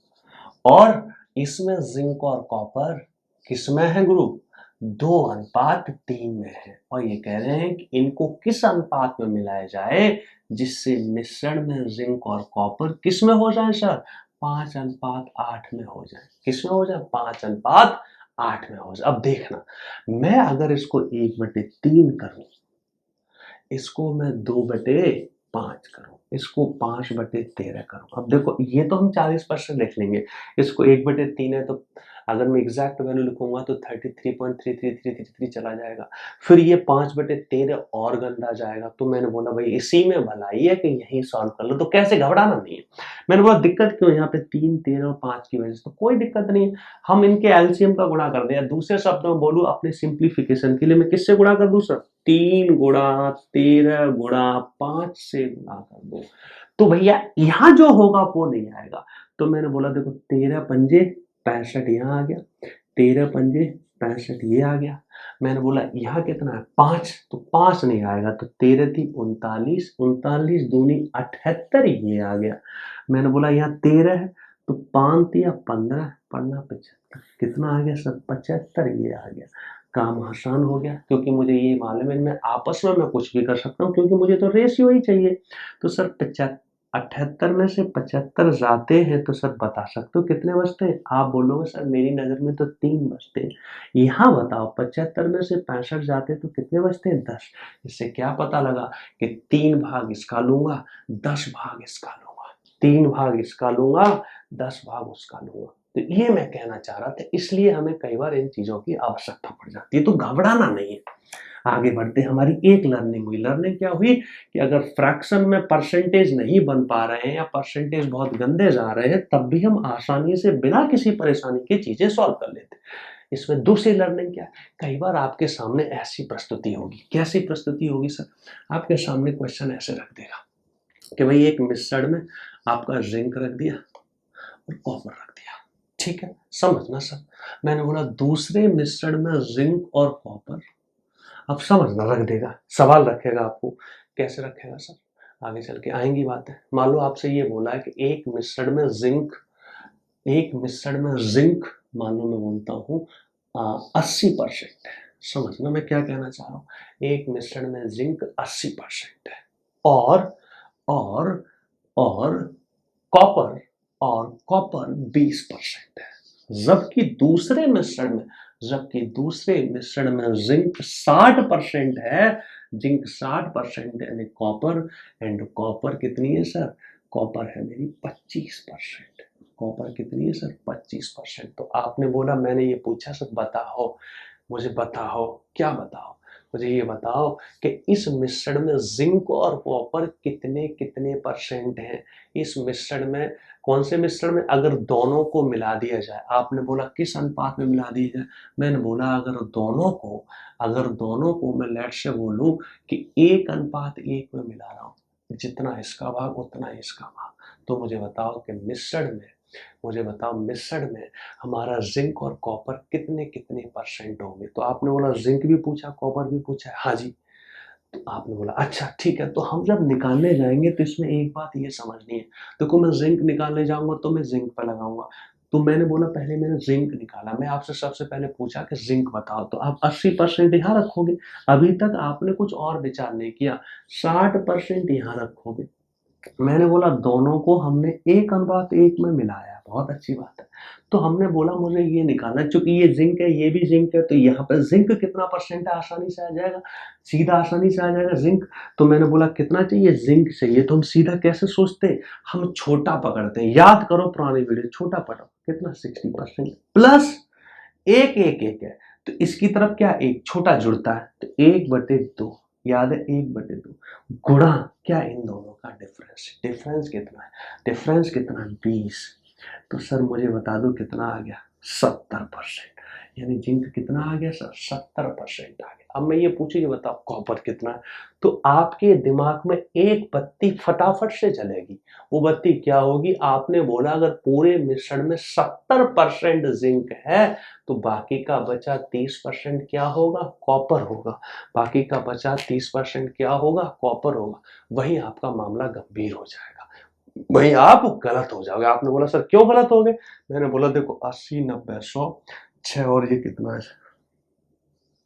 और इसमें जिंक और कॉपर किसमें है ग्रुप, 2:3 में है, और ये कह रहे हैं कि इनको किस अनुपात में मिलाया जाए जिससे मिश्रण में जिंक और कॉपर किस में हो जाए सर, 5:8 में हो जाए, किस में हो जाए 5:8 में हो जाए। अब देखना, मैं अगर इसको 1/3 करूं, इसको मैं 2/5 करूं, इसको 5/13 करूं, अब देखो ये तो हम 40% लिख लेंगे, इसको 1/3 है, तो अगर मैं एग्जैक्ट वैल्यू लिखूंगा तो 33.33333 चला जाएगा, फिर ये 5/13 और गंदा जाएगा। तो मैंने बोला भाई इसी में भलाई है कि यही सॉल्व कर लो, तो कैसे घबराना नहीं है। मैंने बोला दिक्कत क्यों, यहाँ पे 3 13 और 5 की वजह से, तो कोई दिक्कत नहीं है, हम इनके एलसीएम का गुणा कर दें, दूसरे शब्दों में बोलूं अपने सिंप्लीफिकेशन के लिए, मैं किससे गुणा कर दूं सर, 3 गुणा 13 गुणा 5 से गुणा कर दो, तो भैया यहाँ जो होगा वो नहीं आएगा। तो मैंने बोला देखो 13 पंजे 65 यहाँ आ गया, 13 पंजे 65 ये आ गया, मैंने बोला यहाँ कितना है 5, तो 5 नहीं आएगा, तो 13 थी 39, 39 दूनी 78 ये आ गया, मैंने बोला यहाँ 13 है तो 5 या 15 पढ़ना 75, कितना आ गया सर 75, ये आ गया। काम आसान हो गया क्योंकि मुझे ये मालूम है मैं आपस में मैं कुछ भी कर सकता हूँ क्योंकि मुझे तो रेशियो ही चाहिए। तो सर 78 में से 75 जाते हैं तो सर बता सकते हो कितने बचते हैं? आप बोलोगे सर मेरी नज़र में तो 3 बचते हैं। यहाँ बताओ 75 में से 65 जाते तो कितने बचते हैं? 10। इससे क्या पता लगा कि 3 भाग इसका लूंगा, 10 भाग इसका लूंगा, 3 भाग इसका लूंगा, 10 भाग उसका लूंगा। तो ये मैं कहना चाह रहा था, इसलिए हमें कई बार इन चीजों की आवश्यकता पड़ जाती है, तो घबराना नहीं है। आगे बढ़ते हमारी एक लर्निंग हुई। लर्निंग क्या हुई कि अगर फ्रैक्शन में परसेंटेज नहीं बन पा रहे हैं या परसेंटेज बहुत गंदे जा रहे हैं तब भी हम आसानी से बिना किसी परेशानी के चीजें सॉल्व कर लेते हैं। इसमें दूसरी लर्निंग क्या है, कई बार आपके सामने ऐसी प्रस्तुति होगी। कैसी प्रस्तुति होगी सर? आपके सामने क्वेश्चन ऐसे रख देगा कि भाई एक मिश्रण में आपका जिंक रख दिया और कॉपर रख दिया, ठीक है, समझना सर। मैंने बोला दूसरे मिश्रण में जिंक और कॉपर, अब समझना, रख देगा, सवाल रखेगा आपको, कैसे रखेगा सर? आगे चल के आएंगी बातें। मान लो आपसे ये बोला है कि एक मिश्रण में जिंक मान लो मैं बोलता हूँ 80% है। समझना मैं क्या कहना चाह रहा हूँ। एक मिश्रण में जिंक 80% है और और और कॉपर 20% है। जबकि दूसरे मिश्रण में जिंक 60% है। जिंक 60% यानी कॉपर कितनी है सर? कॉपर है मेरी 25%। कॉपर कितनी है सर? 25%। तो आपने बोला, मैंने ये पूछा सर बताओ, मुझे बताओ, क्या बताओ? मुझे ये बताओ कि इस मिश्रण में जिंक और कॉपर कितने कितने परसेंट हैं? इस मिश्रण में, कौन से मिश्रण में? अगर दोनों को मिला दिया जाए। आपने बोला किस अनुपात में मिला दिया जाए? मैंने बोला अगर दोनों को मैं लेट से बोलूं कि 1:1 में मिला रहा हूं, जितना इसका भाग उतना इसका भाग, तो मुझे बताओ कि मिश्रण में हमारा जिंक और कॉपर कितने कितने परसेंट होंगे? तो आपने बोला जिंक भी पूछा, कॉपर भी पूछा है। हाँ जी। तो आपने बोला अच्छा ठीक है, तो हम जब निकालने जाएंगे तो इसमें एक बात ये समझनी है। देखो मैं जिंक निकालने जाऊंगा तो मैं जिंक पर लगाऊंगा। तो मैंने बोला पहले मैंने जिंक निकाला, मैं आपसे सबसे पहले पूछा कि जिंक बताओ, तो आप 80% यहाँ रखोगे। अभी तक आपने कुछ और विचार नहीं किया, 60% यहाँ रखोगे। मैंने बोला दोनों को हमने 1:1 में मिलाया, बहुत अच्छी बात है। तो हमने बोला मुझे ये निकालना है, चूंकि ये जिंक है, ये भी जिंक है, तो यहाँ पर जिंक कितना परसेंट है? आसानी से आ जाएगा, सीधा आसानी से आ जाएगा जिंक। तो मैंने बोला कितना चाहिए? जिंक चाहिए। तो हम सीधा कैसे सोचते हैं? हम छोटा पकड़ते हैं। याद करो पुरानी वीडियो, छोटा पकड़ो, कितना 60% प्लस एक एक एक है, तो इसकी तरफ क्या एक छोटा जुड़ता है, तो 1/2, याद है 1/2 गुणा क्या इन दोनों का डिफरेंस कितना है? डिफरेंस कितना है? 20। तो सर मुझे बता दो कितना आ गया? 70%। यानी जिंक कितना आ गया सर? 70% आ गया। अब मैं ये पूछिए बताओ कॉपर कितना है? तो आपके दिमाग में एक बत्ती फटाफट से जलेगी। वो बत्ती क्या होगी? आपने बोला अगर पूरे मिश्रण में 70% जिंक है तो बाकी का बचा 30% क्या होगा? कॉपर होगा। बाकी का बचा 30% क्या होगा? कॉपर होगा। वही आपका मामला गंभीर हो जाएगा, वहीं आप गलत हो जाओगे। आपने बोला सर क्यों गलत हो गए? मैंने बोला देखो 80, 90, 100, 6 और ये कितना है?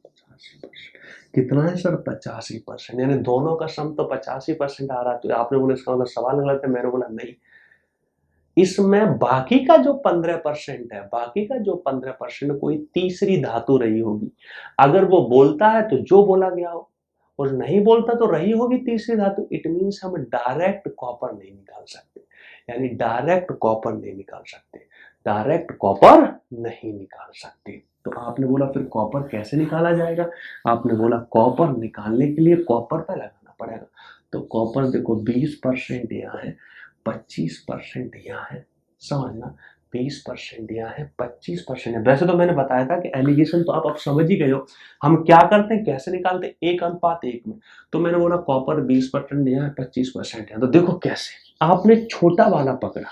85%। कितना है सर? 85%। यानी दोनों का सम तो 85% आ रहा है। तो आपने बोला इसका मतलब सवाल गलत है। मैंने बोला नहीं, इसमें बाकी का जो 15% कोई तीसरी धातु रही होगी। अगर वो बोलता है तो जो बोला गया हो, और नहीं बोलता तो रही होगी तीसरी धातु। इट मीन्स हम डायरेक्ट कॉपर नहीं निकाल सकते, यानी डायरेक्ट कॉपर नहीं निकाल सकते। तो आपने बोला फिर कॉपर कैसे निकाला जाएगा? आपने बोला कॉपर निकालने के लिए कॉपर पे लगाना पड़ेगा। तो कॉपर देखो 20% यहाँ है, 25% यहाँ है, समझना 20% यहाँ है, 25% है। वैसे तो मैंने बताया था कि एलिगेशन तो आप अब समझ ही गए हो। हम क्या करते हैं, कैसे निकालते हैं? 1:1 में। तो मैंने बोला कॉपर 20% यहाँ है, 25% है। तो देखो कैसे, आपने छोटा वाला पकड़ा,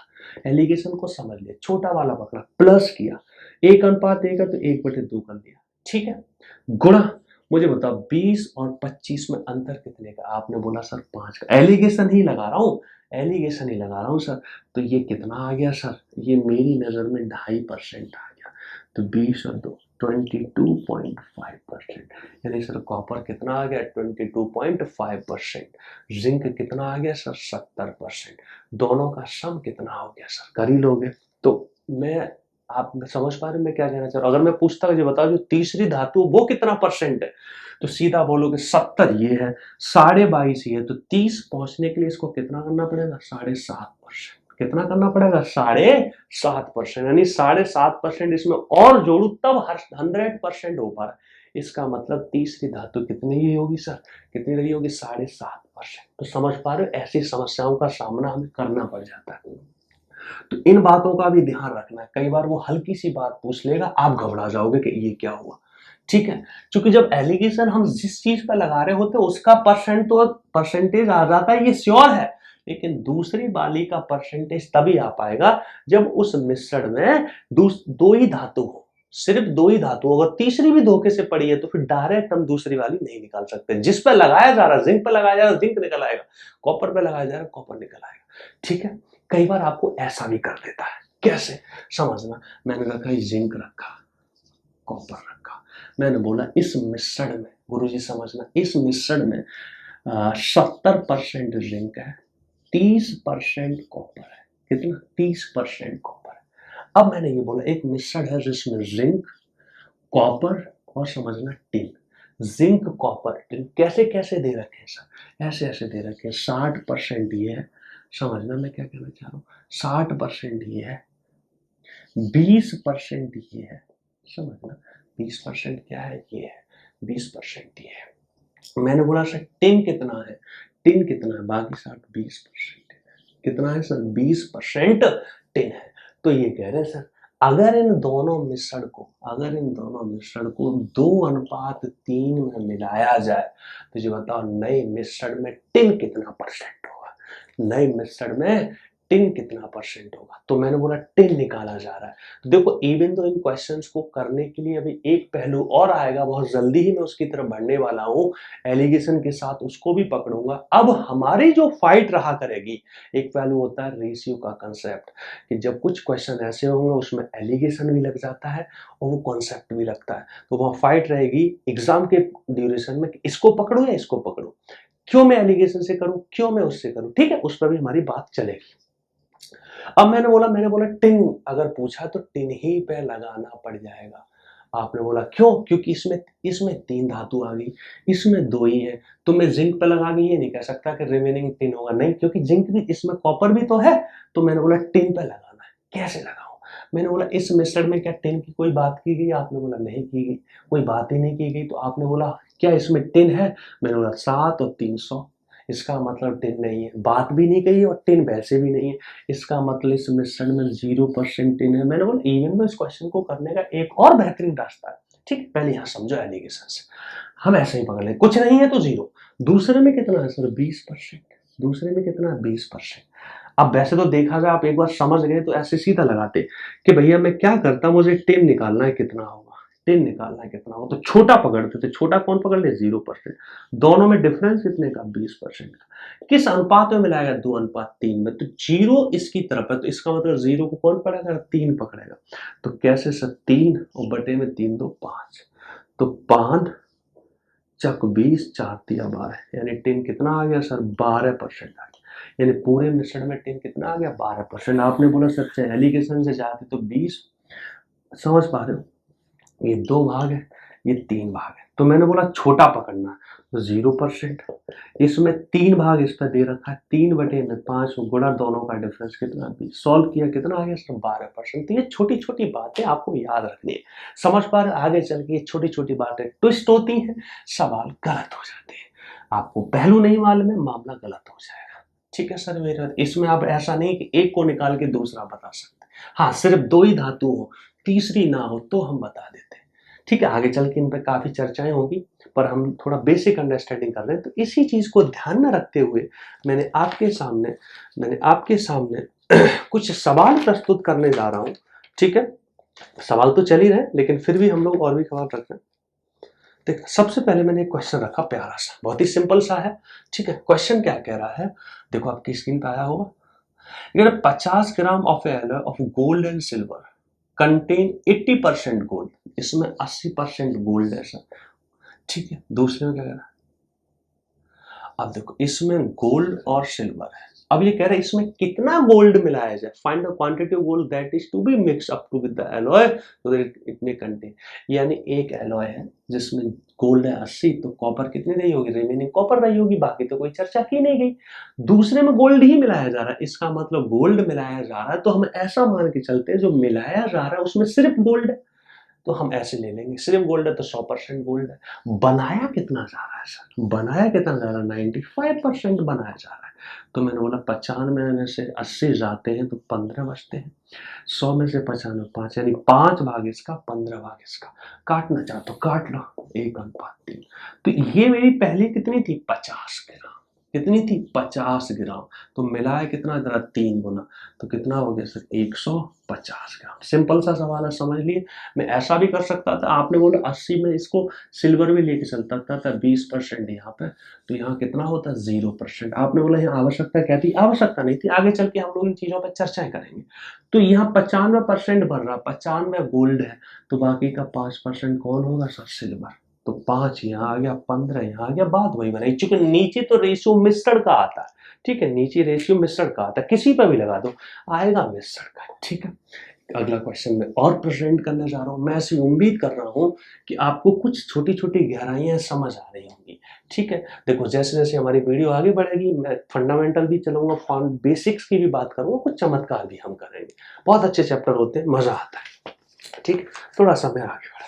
एलिगेशन को समझ लिया, छोटा वाला पकड़ा, प्लस किया, 1:1 है तो 1/2 कर दिया, ठीक है, गुणा। मुझे बताओ 20 और 25 में अंतर कितने का? आपने बोला सर 5 का। एलिगेशन ही लगा रहा हूं, एलिगेशन ही लगा रहा हूँ सर। तो ये कितना आ गया सर, ये मेरी नज़र में 2.5% आ गया। तो 20 और 2 22.5%। यानी सर कॉपर कितना आ गया 22.5%। जिंक कितना आ गया सर 70%। दोनों का सम कितना हो गया सर, कर ही लोगे। तो मैं, आप समझ पा रहे हैं मैं क्या कहना चाह रहा हूँ। अगर मैं पूछता कि बताओ जो तीसरी धातु वो कितना परसेंट है, तो सीधा बोलोगे 70 ये है, 22.5 ये है। तो 30 पहुंचने के लिए इसको कितना करना पड़ेगा 7.5%। कितना करना पड़ेगा 7.5%। यानी 7.5% इसमें और जोड़ू तब 100% हो पा रहा है। इसका मतलब तीसरी धातु कितनी ही होगी सर, कितनी रही होगी 7.5%। तो समझ पा रहे हो, ऐसी समस्याओं का सामना हमें करना पड़ जाता है। तो इन बातों का भी ध्यान रखना है। कई बार वो हल्की सी बात पूछ लेगा, आप घबरा जाओगे कि ये क्या हुआ। ठीक है, क्योंकि जब एलिगेशन हम जिस चीज पर लगा रहे होते हैं उसका परसेंटेज आ जाता है, ये श्योर है। लेकिन दूसरी वाली का परसेंटेज तभी आ पाएगा जब उस मिश्रण में दो ही धातु हो, सिर्फ दो ही धातु। अगर तीसरी भी धोखे से पड़ी है तो फिर डायरेक्ट हम दूसरी वाली नहीं निकाल सकते। जिस पर लगाया जा रहा है, जिंक पर लगाया जा रहा है जिंक निकल आएगा, कॉपर पे लगाया जा रहा है कॉपर निकल आएगा। ठीक है, कई बार आपको ऐसा भी कर देता है। कैसे समझना, मैंने रखा जिंक रखा, कॉपर रखा, मैंने बोला इस मिश्रण में, गुरुजी समझना, इस मिश्रण में 70% जिंक है, 30% कॉपर है। कितना 30% कॉपर है। अब मैंने ये बोला एक मिश्रण है जिसमें जिंक, कॉपर और समझना टिन। जिंक, कॉपर, टिन कैसे कैसे दे रखे हैं सर, ऐसे ऐसे दे रखे हैं। 60% ये है, समझना मैं क्या कहना चाह रहा हूँ। 60% ये है, 20% ये है, समझना 20% क्या है, ये है, 20% ये है। मैंने बोला सर टिन कितना है, टिन कितना है, बाकी 20% कितना है सर 20% टिन है। तो ये कह रहे हैं सर अगर इन दोनों मिश्रण को 2:3 में मिलाया जाए तो ये बताओ नए मिश्रण में टिन कितना परसेंट होगा, नए मिश्रण में टिन कितना परसेंट होगा। तो मैंने बोला टिन निकाला जा रहा है। तो देखो इवन तो इन क्वेश्चंस को करने के लिए अभी एक पहलू और आएगा, बहुत जल्दी ही मैं उसकी तरफ बढ़ने वाला हूं, एलिगेशन के साथ उसको भी पकड़ूंगा। अब हमारी जो फाइट रहा करेगी, एक पहलू होता है रेशियो का कंसेप्ट, कि जब कुछ क्वेश्चन ऐसे होंगे उसमें एलिगेशन भी लग जाता है और वो कॉन्सेप्ट भी लगता है, तो वहां फाइट रहेगी एग्जाम के ड्यूरेशन में, इसको पकड़ू या इसको पकड़ू, क्यों मैं एलिगेशन से करूं, क्यों मैं उससे करूं। ठीक है, उस पर भी हमारी बात चलेगी। अब मैंने बोला टिन अगर पूछा तो टिन ही पे लगाना पड़ जाएगा। आपने बोला क्यों, क्योंकि इसमें 3 धातु आ गई, इसमें 2 ही है, तो मैं जिंक पे लगा के ये नहीं कह सकता कि रिमेनिंग टिन होगा, नहीं, क्योंकि जिंक भी, इसमें कॉपर भी तो है। तो मैंने बोला टिन पे लगाना है। कैसे लगाऊं, मैंने बोला इस मेथड में क्या टिन की कोई बात की गई, आपने बोला नहीं की गई, कोई बात ही नहीं की गई। तो आपने बोला क्या इसमें टिन है, मैंने बोला 7 और 300, इसका मतलब टिन नहीं है, बात भी नहीं कही और टिन वैसे भी नहीं है, इसका मतलब इस मिश्रण में 0% टिन है। मैंने बोला इवन में इस क्वेश्चन को करने का एक और बेहतरीन रास्ता है। ठीक, पहले यहाँ समझो एलिगेशन से, हम ऐसे ही पकड़ लें, कुछ नहीं है तो 0। दूसरे में कितना है सर 20%, दूसरे में कितना है 20%। अब वैसे तो देखा जाए, आप एक बार समझ गए तो ऐसे सीधा लगाते कि भैया मैं क्या करता, मुझे टिन निकालना है कितना होगा, टिन निकालना है कितना होगा, तो छोटा पकड़ते थे। छोटा कौन पकड़ ले 0%, दोनों में डिफरेंस कितने का 20% का। किस अनुपात में मिलाएगा 2:3 में, तो 0 इसकी तरफ है, तो इसका मतलब 0 को कौन पकड़ेगा 3 पकड़ेगा। तो कैसे सर 3 और बटे में 3 2 5, तो 5 चक 20 4 3 12, यानी टिन कितना आ गया सर 12% आ गया। यानी पूरे मिश्रण में टिन कितना आ गया 12%। आपने बोला सर एलिगेशन से जाते तो 20, समझ पा रहे हो, ये 2 भाग है, ये 3 भाग है, तो मैंने बोला छोटा पकड़ना, तो 0%। इसमें 3 भाग इस पर दे रखा है, 3 बटे में 5 गुणा दोनों का डिफरेंस कितना 20, सॉल्व किया कितना आ गया सर 12%। तो ये छोटी छोटी बातें आपको याद रखनी है, समझ पा रहे, आगे चल के ये छोटी छोटी बातें ट्विस्ट होती हैं, सवाल गलत हो जाते हैं, आपको पहलू नहीं मालूम है, मामला गलत हो जाएगा। ठीक है सर, मेरा इसमें आप ऐसा नहीं कि एक को निकाल के दूसरा बता सकते, हाँ सिर्फ 2 ही धातु हो, तीसरी ना हो तो हम बता देते हैं। ठीक है, आगे चल के इन पर काफी चर्चाएं होगी, पर हम थोड़ा बेसिक अंडरस्टैंडिंग कर रहे हैं, तो इसी चीज को ध्यान में रखते हुए मैंने आपके सामने कुछ सवाल प्रस्तुत करने जा रहा हूं। ठीक है, सवाल तो चल ही रहे, लेकिन फिर भी हम लोग और भी सवाल रख रहे हैं। देख सबसे पहले मैंने एक क्वेश्चन रखा प्यारा सा, बहुत ही सिंपल सा है, ठीक है। क्वेश्चन क्या कह रहा है, देखो आपकी स्क्रीन पे आया होगा। ये 50 gram of alloy of gold and silver contain 80% gold, इसमें 80% गोल्ड है सर, ठीक है। दूसरे में क्या कह रहा है, अब देखो इसमें गोल्ड और सिल्वर है, अब ये कह रहा है इसमें कितना गोल्ड मिलाया जाए, find the quantity of gold that is to be mix up to with the alloy so that it may contain. यानी एक एलॉय है जिसमें गोल्ड है 80, तो कॉपर कितनी रही होगी, रिमेनिंग कॉपर रही होगी, बाकी तो कोई चर्चा की नहीं गई। दूसरे में गोल्ड ही मिलाया जा रहा है, इसका मतलब गोल्ड मिलाया जा रहा है, तो हम ऐसा मान के चलते हैं जो मिलाया जा रहा है उसमें सिर्फ गोल्ड है, तो हम ऐसे ले लेंगे, सिर्फ गोल्ड है तो 100% गोल्ड है। बनाया कितना जा रहा है सर, बनाया कितना जा रहा है, 95% बनाया जा रहा है। तो मैंने बोला 95 में से 80 जाते हैं तो 15 बचते हैं, 100 में से 95 5, यानी 5 भाग इसका 15 भाग इसका, काटना चाहते हो काट लो, 1:3। तो ये मेरी पहली कितनी थी, 50 ग्राम, कितनी थी 50 ग्राम, तो मिलाया कितना जरा 3 गुना, तो कितना हो गया सर 150 ग्राम। सिंपल सा सवाल है, समझ लिए। मैं ऐसा भी कर सकता था, आपने बोला 80 में इसको सिल्वर भी लेके चल सकता था, 20% यहाँ पे, तो यहाँ कितना होता 0%। आपने बोला यहाँ आवश्यकता क्या थी, आवश्यकता नहीं थी, आगे चल के हम लोग इन चीजों पर चर्चाएं करेंगे। तो यहाँ 95% भर रहा, 95 गोल्ड है, तो बाकी का 5% कौन होगा सर, सिल्वर। तो 5 यहाँ आ गया, 15 यहाँ आ गया, बात वही बनाई, चूंकि नीचे तो रेशियो मिश्रण का आता है, ठीक है, नीचे रेशियो मिश्रण का आता है, किसी पर भी लगा दो आएगा मिश्रण का, ठीक है। अगला क्वेश्चन में और प्रेजेंट करने जा रहा हूं, मैं ऐसी उम्मीद कर रहा हूं कि आपको कुछ छोटी छोटी गहराइयां समझ आ रही होंगी, ठीक है। देखो जैसे जैसे हमारी वीडियो आगे बढ़ेगी, मैं फंडामेंटल भी चलूंगा, फॉर्म बेसिक्स की भी बात करूंगा, कुछ चमत्कार भी हम करेंगे, बहुत अच्छे चैप्टर होते हैं, मजा आता है, ठीक। थोड़ा सा मैं आगे बढ़ा।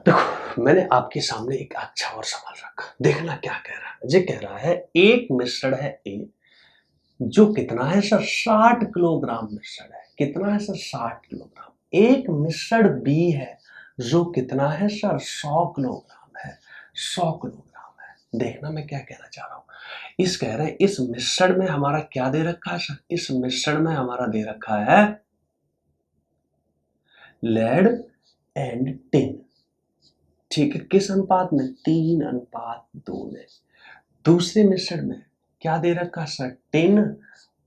देखो मैंने आपके सामने एक अच्छा और सवाल रखा, देखना क्या कह रहा है। ये कह रहा है एक मिश्रण है ए, जो कितना है सर 60 किलोग्राम मिश्रण है, कितना है सर 60 किलोग्राम। एक मिश्रण बी है जो कितना है सर 100 किलोग्राम है, 100 किलोग्राम है। देखना मैं क्या कहना चाह रहा हूं, इस कह रहे हैं इस मिश्रण में हमारा क्या दे रखा है सर, इस मिश्रण में हमारा दे रखा है लेड एंड टिन, ठीक है, किस अनुपात में, 3:2 में। दूसरे मिश्रण में क्या दे रखा है सर, टिन,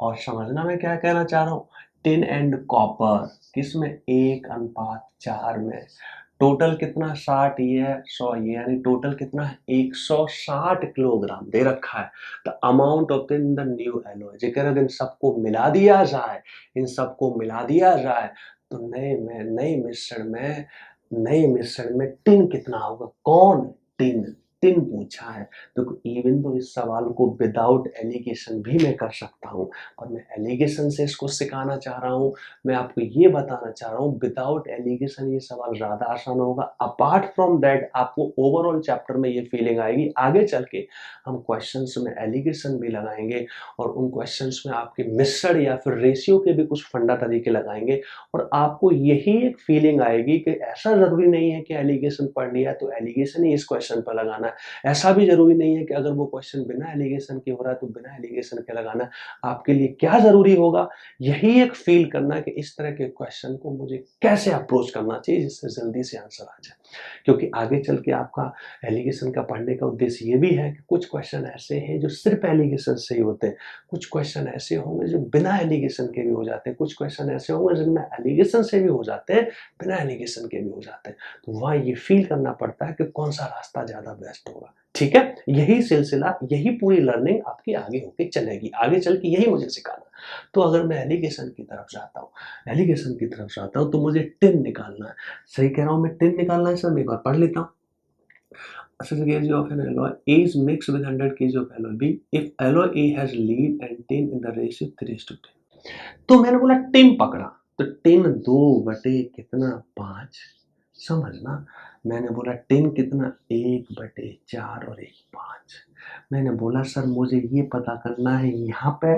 और समझना मैं क्या कहना चाह रहा हूं, टिन एंड कॉपर, किसमें, 1:4 में। टोटल कितना 60, ये है 100, ये यानी टोटल कितना है 160 किलोग्राम दे रखा है। The amount of in the new alloy, जेकर इन सबको मिला दिया जाए, इन सबको मिला दिया जाए तो नए मिश्रण में, नए मिश्रण में टिन कितना होगा, कौन, टिन, टिन पूछा है। तो इवन तो इस सवाल को विदाउट एलिगेशन भी मैं कर सकता हूं, और मैं एलिगेशन से इसको सिखाना चाह रहा हूं। मैं आपको ये बताना चाह रहा हूं विदाउट एलिगेशन ये सवाल ज्यादा आसान होगा। अपार्ट फ्रॉम दैट आपको ओवरऑल चैप्टर में ये फीलिंग आएगी, आगे चल के हम क्वेश्चंस में एलिगेशन भी लगाएंगे, और उन क्वेश्चंस में आपके मिश्रण या फिर रेशियो के भी कुछ फंडा तरीके लगाएंगे, और आपको यही एक फीलिंग आएगी कि ऐसा जरूरी नहीं है कि एलिगेशन पढ़ लिया तो एलिगेशन ही इस क्वेश्चन पर लगाना है, ऐसा भी जरूरी नहीं है कि अगर वो क्वेश्चन बिना एलिगेशन के हो रहा है तो बिना एलिगेशन के लगाना है। आपके लिए क्या जरूरी होगा, यही एक फील करना कि इस तरह के क्वेश्चन को मुझे कैसे अप्रोच करना चाहिए जिससे जल्दी से आंसर आ जाए। क्योंकि आगे चल के आपका एलिगेशन का पढ़ने का उद्देश्य ये भी है कि कुछ क्वेश्चन ऐसे हैं जो सिर्फ एलिगेशन से ही होते हैं, कुछ क्वेश्चन ऐसे होंगे जो बिना एलिगेशन के भी हो जाते हैं, कुछ क्वेश्चन ऐसे होंगे जिनमें एलिगेशन से भी हो जाते हैं, बिना एलिगेशन के भी हो जाते हैं। तो वहां ये फील करना पड़ता है कि कौन सा रास्ता ज्यादा बेस्ट होगा, ठीक है। यही सिलसिला, यही पूरी लर्निंग आपकी आगे होके चलेगी, आगे चल के यही मुझे सिखाना। तो अगर मैं एलिगेशन की तरफ जाता हूँ, एलिगेशन की तरफ जाता हूँ तो मुझे टिन निकालना है, सही कह रहा हूँ मैं, टिन निकालना है सर, मैं एक बार पढ़ लेता हूँ। Assess kg of an alloy A is mixed with 100 kg of alloy B if alloy A has lead and tin in the ratio 3:10। तो मैंने बोला टिन पकड़ा, तो टिन 2 कितना 5, समझना। मैंने बोला टिन कितना 1/4 और 1/5। मैंने बोला सर मुझे ये पता करना है यहाँ पे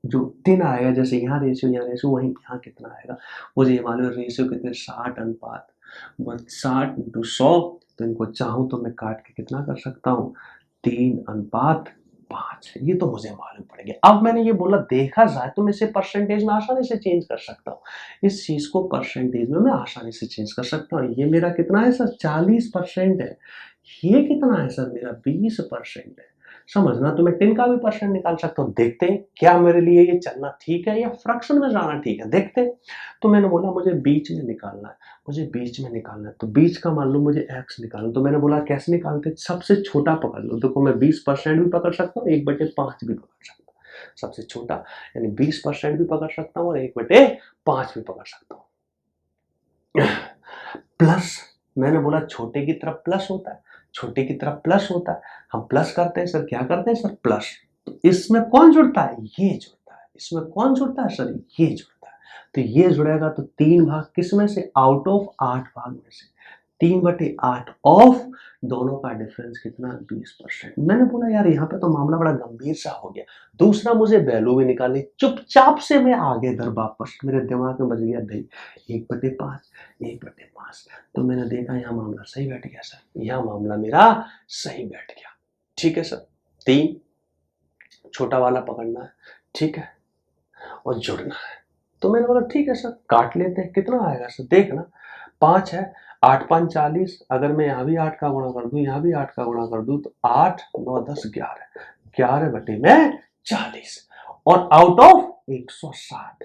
जो 10 आएगा, जैसे यहाँ रेशियो वहीं यहाँ कितना आएगा, मुझे ये मालूम है रेशियो कितने 60 अनुपात 60 इंटू 100, तो इनको चाहूँ तो मैं काट के कितना कर सकता हूँ 3:5, ये तो मुझे मालूम पड़ेगा। अब मैंने ये बोला देखा जाए तो मैं इसे परसेंटेज में आसानी से चेंज कर सकता हूँ, इस चीज को परसेंटेज में मैं आसानी से चेंज कर सकता हूँ। ये मेरा कितना है सर 40% है, ये कितना है सर मेरा 20% है। समझना तो मैं 10 का भी परसेंट निकाल सकता हूँ। देखते हैं क्या मेरे लिए ये चलना ठीक है या फ्रैक्शन में जाना ठीक है, देखते हैं। तो मैंने बोला मुझे बीच में निकालना है, मुझे बीच में निकालना है, तो बीच का मान लो मुझे x निकालना, तो मैंने बोला कैसे निकालते हैं, सबसे छोटा पकड़ लो। देखो मैं 20% भी पकड़ सकता हूँ, 1/5 भी पकड़ सकता हूँ, सबसे छोटा यानी 20% भी पकड़ सकता हूँ और 1/5 भी पकड़ सकता हूँ। प्लस मैंने बोला छोटे की तरफ प्लस होता है, छोटे की तरफ प्लस होता है, हम प्लस करते हैं सर, क्या करते हैं सर प्लस। तो इसमें कौन जुड़ता है, ये जुड़ता है, इसमें कौन जुड़ता है सर, ये जुड़ता है। तो ये जुड़ेगा तो 3 भाग किस में से, आउट ऑफ 8 भाग में से 3/8 ऑफ दोनों का डिफरेंस कितना 20%। मैंने बोला यार यहाँ पे तो मामला बड़ा गंभीर सा हो गया। दूसरा मुझे वैल्यू भी निकालनी, चुपचाप से मैं आगे इधर वापस मेरे दिमाग में बज गया भाई 1/5 तो मैंने देखा यहाँ मामला सही बैठ गया सर, यहाँ मामला मेरा सही बैठ गया। ठीक है सर, 3 छोटा वाला पकड़ना है, ठीक है, और जुड़ना है। तो मैंने बोला ठीक है सर काट लेते हैं, कितना आएगा सर, देखना 5 है, 8×5 40, अगर मैं यहाँ भी 8 का गुणा कर दूं, यहाँ भी 8 का गुणा कर दूं, तो 8 9 10 11, 11/40 और आउट ऑफ 160,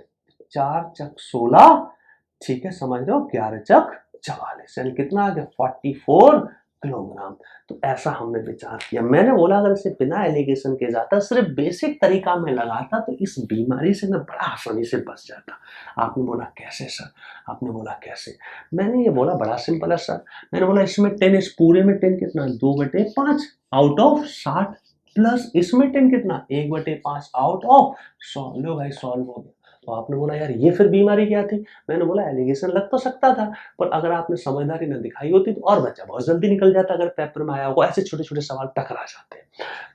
4 चक 16, ठीक है समझ रहे हो, 11 चक 44 यानी कितना आ गया 44 किलोग्राम। तो ऐसा हमने विचार किया। मैंने बोला अगर इसे बिना एलिगेशन के जाता, सिर्फ बेसिक तरीका में लगाता, तो इस बीमारी से मैं बड़ा आसानी से बच जाता। आपने बोला कैसे सर, आपने बोला कैसे, मैंने ये बोला बड़ा सिंपल है सर। मैंने बोला इसमें 10, इस पूरे में 10 कितना 2/5 आउट ऑफ 60, प्लस इसमें 10 कितना 1/5 आउट ऑफ 100। लो भाई सॉल्व हो गया। तो आपने बोला यार ये फिर बीमारी क्या थी, मैंने बोला एलिगेशन लग तो सकता था, पर अगर आपने समझदारी न दिखाई होती तो और बच्चा बहुत जल्दी निकल जाता, अगर पेपर में आया होगा ऐसे छोटे छोटे सवाल टकरा जाते हैं।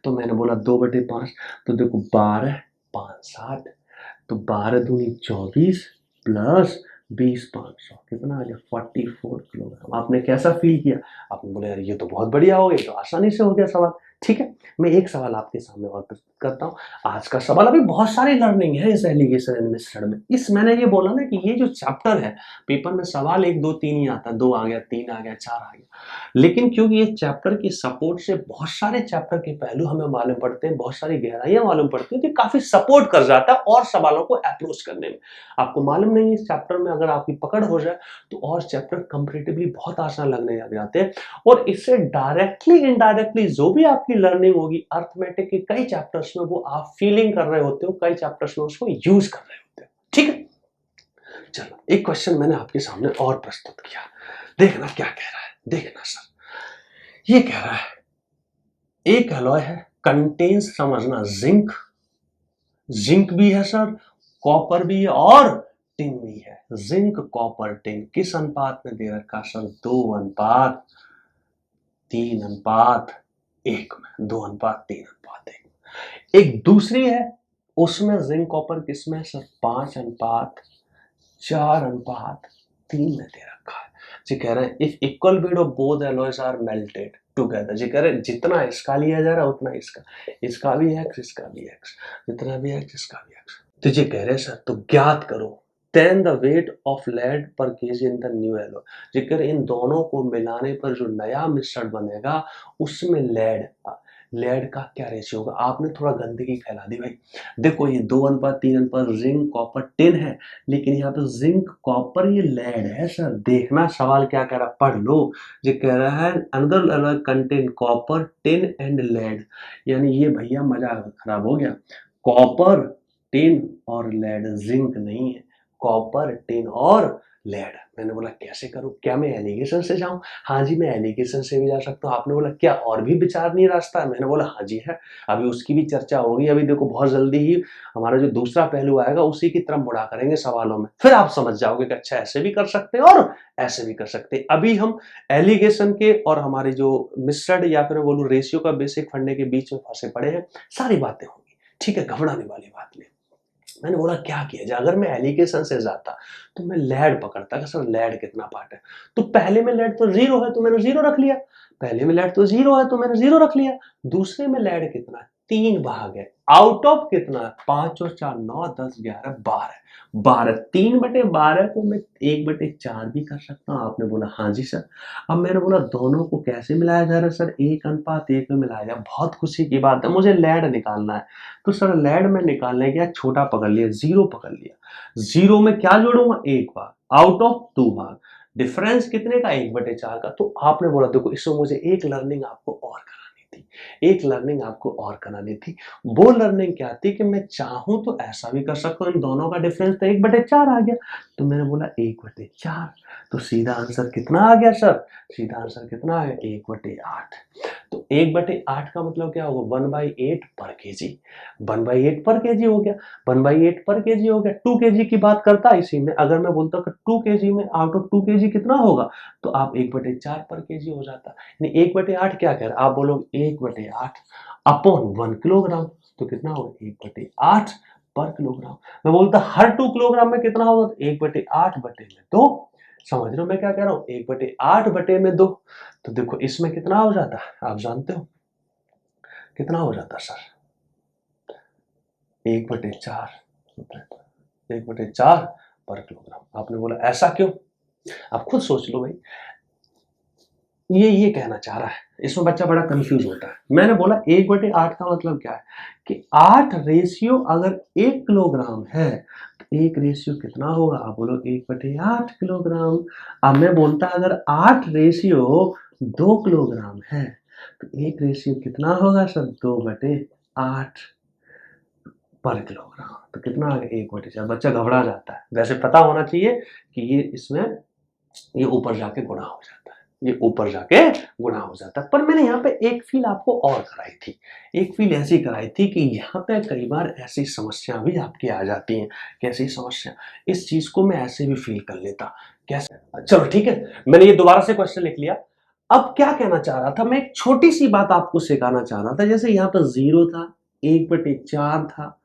तो मैंने बोला 2/5, तो देखो 12 5 60, तो 12 दूनी 24 प्लस 20 500 कितना आ गया 44 किलोग्राम। आपने कैसा फील किया, आपने बोला यार ये तो बहुत बढ़िया हो गया, तो आसानी से हो गया सवाल। ठीक है, मैं एक सवाल आपके सामने और प्रस्तुत करता हूँ। आज का सवाल, अभी बहुत सारी लर्निंग है इस एलिगेशन एंड मेथड में। इस मैंने ये बोला ना कि ये जो चैप्टर है, पेपर में सवाल 1 2 3 ही आता है, 2 आ गया 3 आ गया 4 आ गया, लेकिन क्योंकि ये चैप्टर की सपोर्ट से बहुत सारे चैप्टर के पहलू हमें मालूम पड़ते हैं, बहुत सारी गहराइयां मालूम पड़ती है, तो काफी सपोर्ट कर जाता है और सवालों को अप्रोच करने में। आपको मालूम नहीं इस चैप्टर में अगर आपकी पकड़ हो जाए तो और चैप्टर कंपैरेटिवली बहुत आसान लगने लग जाते हैं, और इससे डायरेक्टली इनडायरेक्टली जो भी आपकी लर्निंग होगी अर्थमेटिक के कई चैप्टर्स में, वो आप फीलिंग कर रहे होते हो, कई चैप्टर्स में उसको यूज कर रहे होते हो। ठीक है, चलो एक क्वेश्चन मैंने आपके सामने और प्रस्तुत किया, देखना क्या कह रहा है। देखना सर, ये कह रहा है एक एलॉय है, कंटेन्स, समझना जिंक, जिंक भी है सर, कॉपर भी है और टिन भी है। जिंक कॉपर टिन किस अनुपात में दे रखा सर, 2:3:1 में, 2:3:1। एक दूसरी है, उसमें जिंक कॉपर किसमें है सर, 5:4:3 में दे रखा है। जी कह रहे हैं if equal weight of both alloys are melted together, जी कह रहे हैं जितना इसका लिया जा रहा है उतना इसका भी x, इसका भी x, जितना भी x इसका भी x। तो जी कह रहे हैं सर तो ज्ञात करो then the weight of lead पर KG in the new alloy. जी कह रहे इन दोनों को मिलाने पर जो नया मिश्रण बनेगा उसमें लेड का क्या रेशियो होगा। आपने थोड़ा गंदगी फैला दी भाई। देखो ये 2:3 जिंक कॉपर टिन है, लेकिन यहाँ पे जिंक कॉपर ये लेड है सर। देखना सवाल क्या कह रहा है, पढ़ लो। ये कह रहा है another alloy contain copper tin and lead, यानी ये भैया मजा खराब हो गया। कॉपर टिन और लेड, जिंक नहीं है, कॉपर टिन और लेड। मैंने बोला कैसे करूं, क्या मैं एलिगेशन से जाऊं? हाँ जी मैं एलिगेशन से भी जा सकता हूं। आपने बोला क्या और भी विचार नहीं रास्ता है? मैंने बोला हाँ जी है, अभी उसकी भी चर्चा होगी। अभी देखो बहुत जल्दी ही हमारा जो दूसरा पहलू आएगा उसी की तरफ मुड़ा करेंगे सवालों में, फिर आप समझ जाओगे कि अच्छा ऐसे भी कर सकते हैं और ऐसे भी कर सकते हैं। अभी हम एलिगेशन के और हमारे जो मिश्रण या फिर बोलूं रेशियो का बेसिक फंडे के बीच में फंसे पड़े हैं, सारी बातें होंगी। ठीक है, घबराने वाली बात नहीं। मैंने बोला क्या किया जाए, अगर मैं एलिगेशन से जाता तो मैं लेड पकड़ता कि सर लेड कितना पार्ट है, तो पहले में लेड तो जीरो है तो मैंने जीरो रख लिया, पहले में लेड तो जीरो है तो मैंने जीरो रख लिया, दूसरे में लेड कितना है, 3 भाग है, आउट ऑफ कितना है, 5 और 4 9 10 11 12, 12 3/12 को मैं 1/4 भी कर सकता हूँ। आपने बोला हाँ जी सर। अब मैंने बोला दोनों को कैसे मिलाया जा रहा है सर, 1:1 में मिलाया जाए, बहुत खुशी की बात है, मुझे लेड निकालना है। तो सर लेड में निकालने गया, छोटा पकड़ लिया, जीरो पकड़ लिया, जीरो में क्या जोड़ूंगा, 1 भाग, आउट ऑफ 2 भाग, डिफरेंस कितने का, 1/4 का। तो आपने बोला देखो इसमें मुझे एक लर्निंग आपको और करानी थी, एक लर्निंग आपको और करानी थी। वो लर्निंग क्या थी कि मैं चाहूं तो ऐसा भी कर सकता हूं, इन दोनों का डिफरेंस तो 1/4 आ गया, तो मैंने बोला 1/4, तो सीधा आंसर कितना आ गया सर, सीधा आंसर कितना आ गया, 1/8। तो 1/8 का मतलब क्या होगा, 1/8 पर केजी, 1/8 पर केजी हो गया, 1/8 पर केजी हो गया। 2 केजी की बात करता इसी में, अगर मैं बोलता कि 2 केजी में आउट ऑफ 2 केजी कितना होगा, तो आप 1/4 पर केजी हो जाता। यानी 1/8 क्या कह रहा है, आप बोलोगे 1/8 अपॉन 1 किलोग्राम, तो कितना होगा 1/8 पर किलोग्राम। मैं बोलता हर 2 किलोग्राम में कितना होगा, तो 1/8 बटे में 2। समझ रहे हो मैं क्या कह रहा हूँ, 1/8 बटे में 2। तो देखो इसमें कितना हो जाता है, आप जानते हो कितना हो जाता सर, 1/4, 1/4 पर किलोग्राम। आपने बोला ऐसा क्यों, आप खुद सोच लो भाई, ये कहना चाह रहा है, इसमें बच्चा बड़ा कंफ्यूज होता है। मैंने बोला 1/8 का मतलब क्या है कि 8 रेशियो अगर 1 किलोग्राम है तो 1 रेशियो कितना होगा, आप बोलो 1/8 किलोग्राम। अब मैं बोलता अगर 8 रेशियो 2 किलोग्राम है तो 1 रेशियो कितना होगा सर, 2/8 पर किलोग्राम। तो कितना आ गया, 1/4। बच्चा घबरा जाता है, वैसे पता होना चाहिए कि ये इसमें ये ऊपर जाके गुणा हो जाता है, ये ऊपर जाके गुणा हो जाता है। पर मैंने यहाँ पे एक फील आपको और कराई थी, एक फील ऐसी कराई थी कि यहाँ पे कई बार ऐसी समस्या भी आपकी आ जाती हैं। कैसी समस्या, इस चीज को मैं ऐसे भी फील कर लेता, कैसे, चलो ठीक है, मैंने ये दोबारा से क्वेश्चन लिख लिया। अब क्या कहना चाह रहा था मैं, एक छोटी सी बात आपको सिखाना चाह रहा था। जैसे यहाँ पर 0 था, 1/4 था,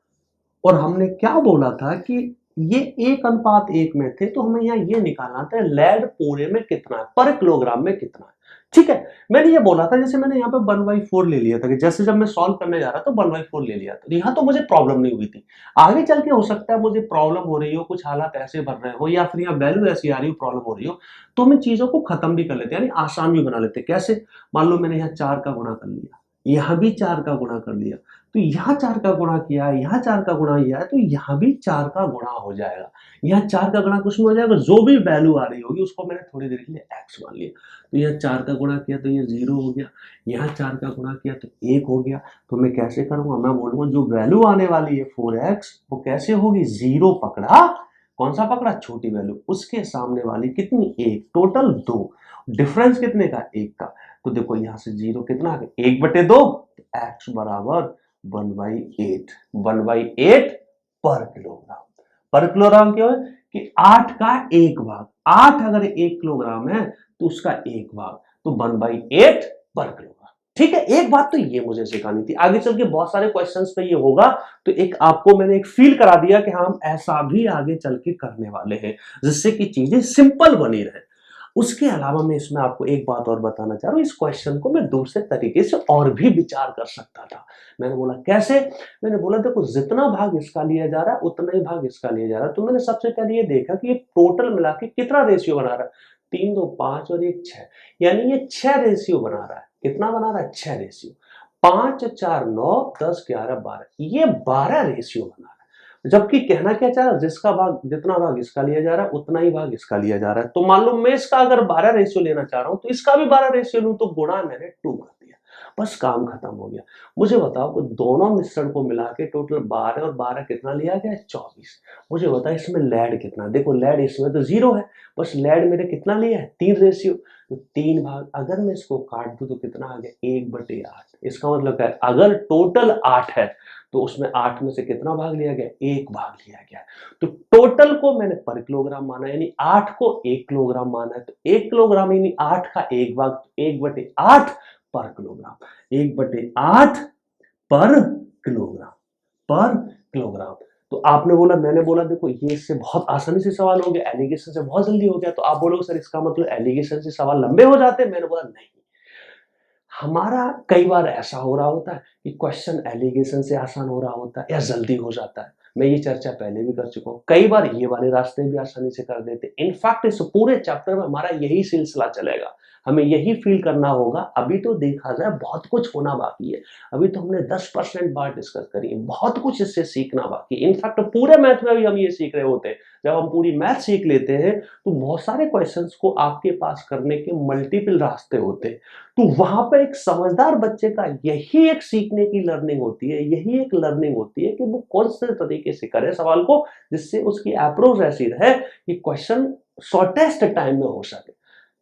और हमने क्या बोला था कि ये 1:1 में थे, तो हमें यहाँ ये निकालना था लेड पूरे में कितना है, पर किलोग्राम में कितना है। ठीक है, मैंने ये बोला था, जैसे मैंने यहाँ पे 1/4 ले लिया था, कि जैसे जब मैं सॉल्व करने जा रहा था 1/4 ले लिया था, यहाँ तो मुझे प्रॉब्लम नहीं हुई थी। आगे चल के हो सकता है मुझे प्रॉब्लम हो रही हो, कुछ हालात ऐसे बन रहे हो, या फिर यहाँ वैल्यू ऐसी आ रही हो, प्रॉब्लम हो रही हो, तो हम इन चीजों को खत्म भी कर लेते हैं, यानी आसान भी बना लेते हैं। कैसे, मान लो मैंने यहाँ 4 का गुणा कर लिया, यहाँ भी 4 का गुणा कर लिया, तो यहाँ 4 का गुणा किया है, यहाँ 4 का गुणा किया है, तो यहाँ भी 4 का गुणा हो जाएगा। यहाँ 4 का गुणा कुछ में हो जाएगा, जो भी वैल्यू आ रही होगी उसको मैंने थोड़ी देर के लिए x मान लिया। तो यहाँ 4 का गुणा किया तो ये 0 हो गया, यहाँ 4 का गुणा किया तो 1 हो गया। तो मैं कैसे करूंगा, मैं बोलूंगा जो वैल्यू आने वाली है 4x वो कैसे होगी, 0 पकड़ा, कौन सा पकड़ा, छोटी वैल्यू, उसके सामने वाली कितनी, 1, टोटल 2, डिफरेंस कितने का, 1 का। तो देखो यहाँ से 0 कितना आ गया, 1/2, x बराबर 1/8, 1/8 पर किलोग्राम। पर किलोग्राम क्यों है कि 8 का 1 भाग, 8 अगर 1 किलोग्राम है तो उसका 1 भाग, तो 1/8 पर किलोग्राम। ठीक है, एक बात तो ये मुझे सिखानी थी, आगे चल के बहुत सारे क्वेश्चंस पे ये होगा, तो एक आपको मैंने एक फील करा दिया कि हम ऐसा भी आगे चल के करने वाले हैं, जिससे कि चीजें सिंपल बनी रहे। उसके अलावा मैं इसमें आपको एक बात और बताना चाह रहा हूँ, इस क्वेश्चन को मैं दूसरे तरीके से और भी विचार कर सकता था। मैंने बोला कैसे, मैंने बोला देखो जितना भाग इसका लिया जा रहा है उतना ही भाग इसका लिया जा रहा है। तो मैंने सबसे पहले ये देखा कि ये टोटल मिला के कितना रेशियो बना रहा है, 3 2 5 और 1 6, यानी ये 6 रेशियो बना रहा है। कितना बना रहा है, 6 रेशियो, 5 4 9 10 11 12, ये 12 रेशियो बना रहा है। जबकि कहना क्या चाह रहा है, जिसका भाग, जितना भाग इसका लिया जा रहा है उतना ही भाग इसका लिया जा रहा है। तो मान लो मैं इसका अगर 12 रेशियो लेना चाह रहा हूं तो इसका भी 12 रेशियो लूं, तो गुणा मैंने 2 कर दिया, बस काम खत्म हो गया। मुझे बताओ कि दोनों मिश्रण को मिला के टोटल 12 और 12 कितना लिया गया, 24। मुझे बताओ इसमें लेड कितना, देखो लेड इसमें तो 0 है, बस लेड मेरे कितना लिया है, 3 रेशियो, तो 3 भाग, अगर मैं इसको काट दूं तो कितना आ गया, 1/8। इसका मतलब क्या है, अगर टोटल 8 है तो उसमें 8 में से कितना भाग लिया गया, 1 भाग लिया गया। तो टोटल को मैंने पर किलोग्राम माना, यानी 8 को 1 किलोग्राम माना है, तो 1 किलोग्राम यानी 8 का 1 भाग, तो 1/8 पर किलोग्राम, 1/8 पर किलोग्राम, पर किलोग्राम। तो आपने बोला, मैंने बोला देखो ये इससे बहुत आसानी से सवाल हो गया, एलिगेशन से बहुत जल्दी हो गया, तो आप बोलोगे सर इसका मतलब एलिगेशन से सवाल लंबे हो जाते हैं? मैंने बोला नहीं। हमारा कई बार ऐसा हो रहा होता है कि क्वेश्चन एलिगेशन से आसान हो रहा होता है या जल्दी हो जाता है। मैं ये चर्चा पहले भी कर चुका हूँ। कई बार ये वाले रास्ते भी आसानी से कर देते। इनफैक्ट इस पूरे चैप्टर में हमारा यही सिलसिला चलेगा। हमें यही फील करना होगा। अभी तो देखा जाए बहुत कुछ होना बाकी है। अभी तो हमने 10% बात डिस्कस करी है। बहुत कुछ इससे सीखना बाकी है। इनफैक्ट पूरे मैथ में भी हम ये सीख रहे होते हैं। जब हम पूरी मैथ सीख लेते हैं तो बहुत सारे क्वेश्चंस को आपके पास करने के मल्टीपल रास्ते होते हैं। तो वहां पे एक समझदार बच्चे का यही एक सीखने की लर्निंग होती है, यही एक लर्निंग होती है कि वो कौन से तरीके से करे सवाल को, जिससे उसकी अप्रोच ऐसी रहे कि क्वेश्चन शॉर्टेस्ट टाइम में हो सके।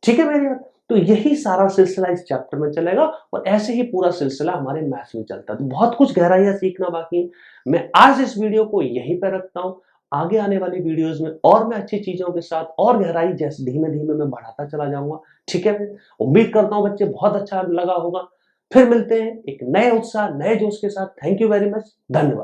ठीक है मेरी बात? तो यही सारा सिलसिला इस चैप्टर में चलेगा और ऐसे ही पूरा सिलसिला हमारे मैथ्स में चलता है। तो बहुत कुछ गहराइयां सीखना बाकी है। मैं आज इस वीडियो को यहीं पे रखता हूं। आगे आने वाली वीडियोस में और मैं अच्छी चीजों के साथ और गहराई जैसे धीमे धीमे मैं बढ़ाता चला जाऊंगा। ठीक है, उम्मीद करता हूं बच्चे बहुत अच्छा लगा होगा। फिर मिलते हैं एक नए उत्साह, नए जोश के साथ। Thank you very much. धन्यवाद।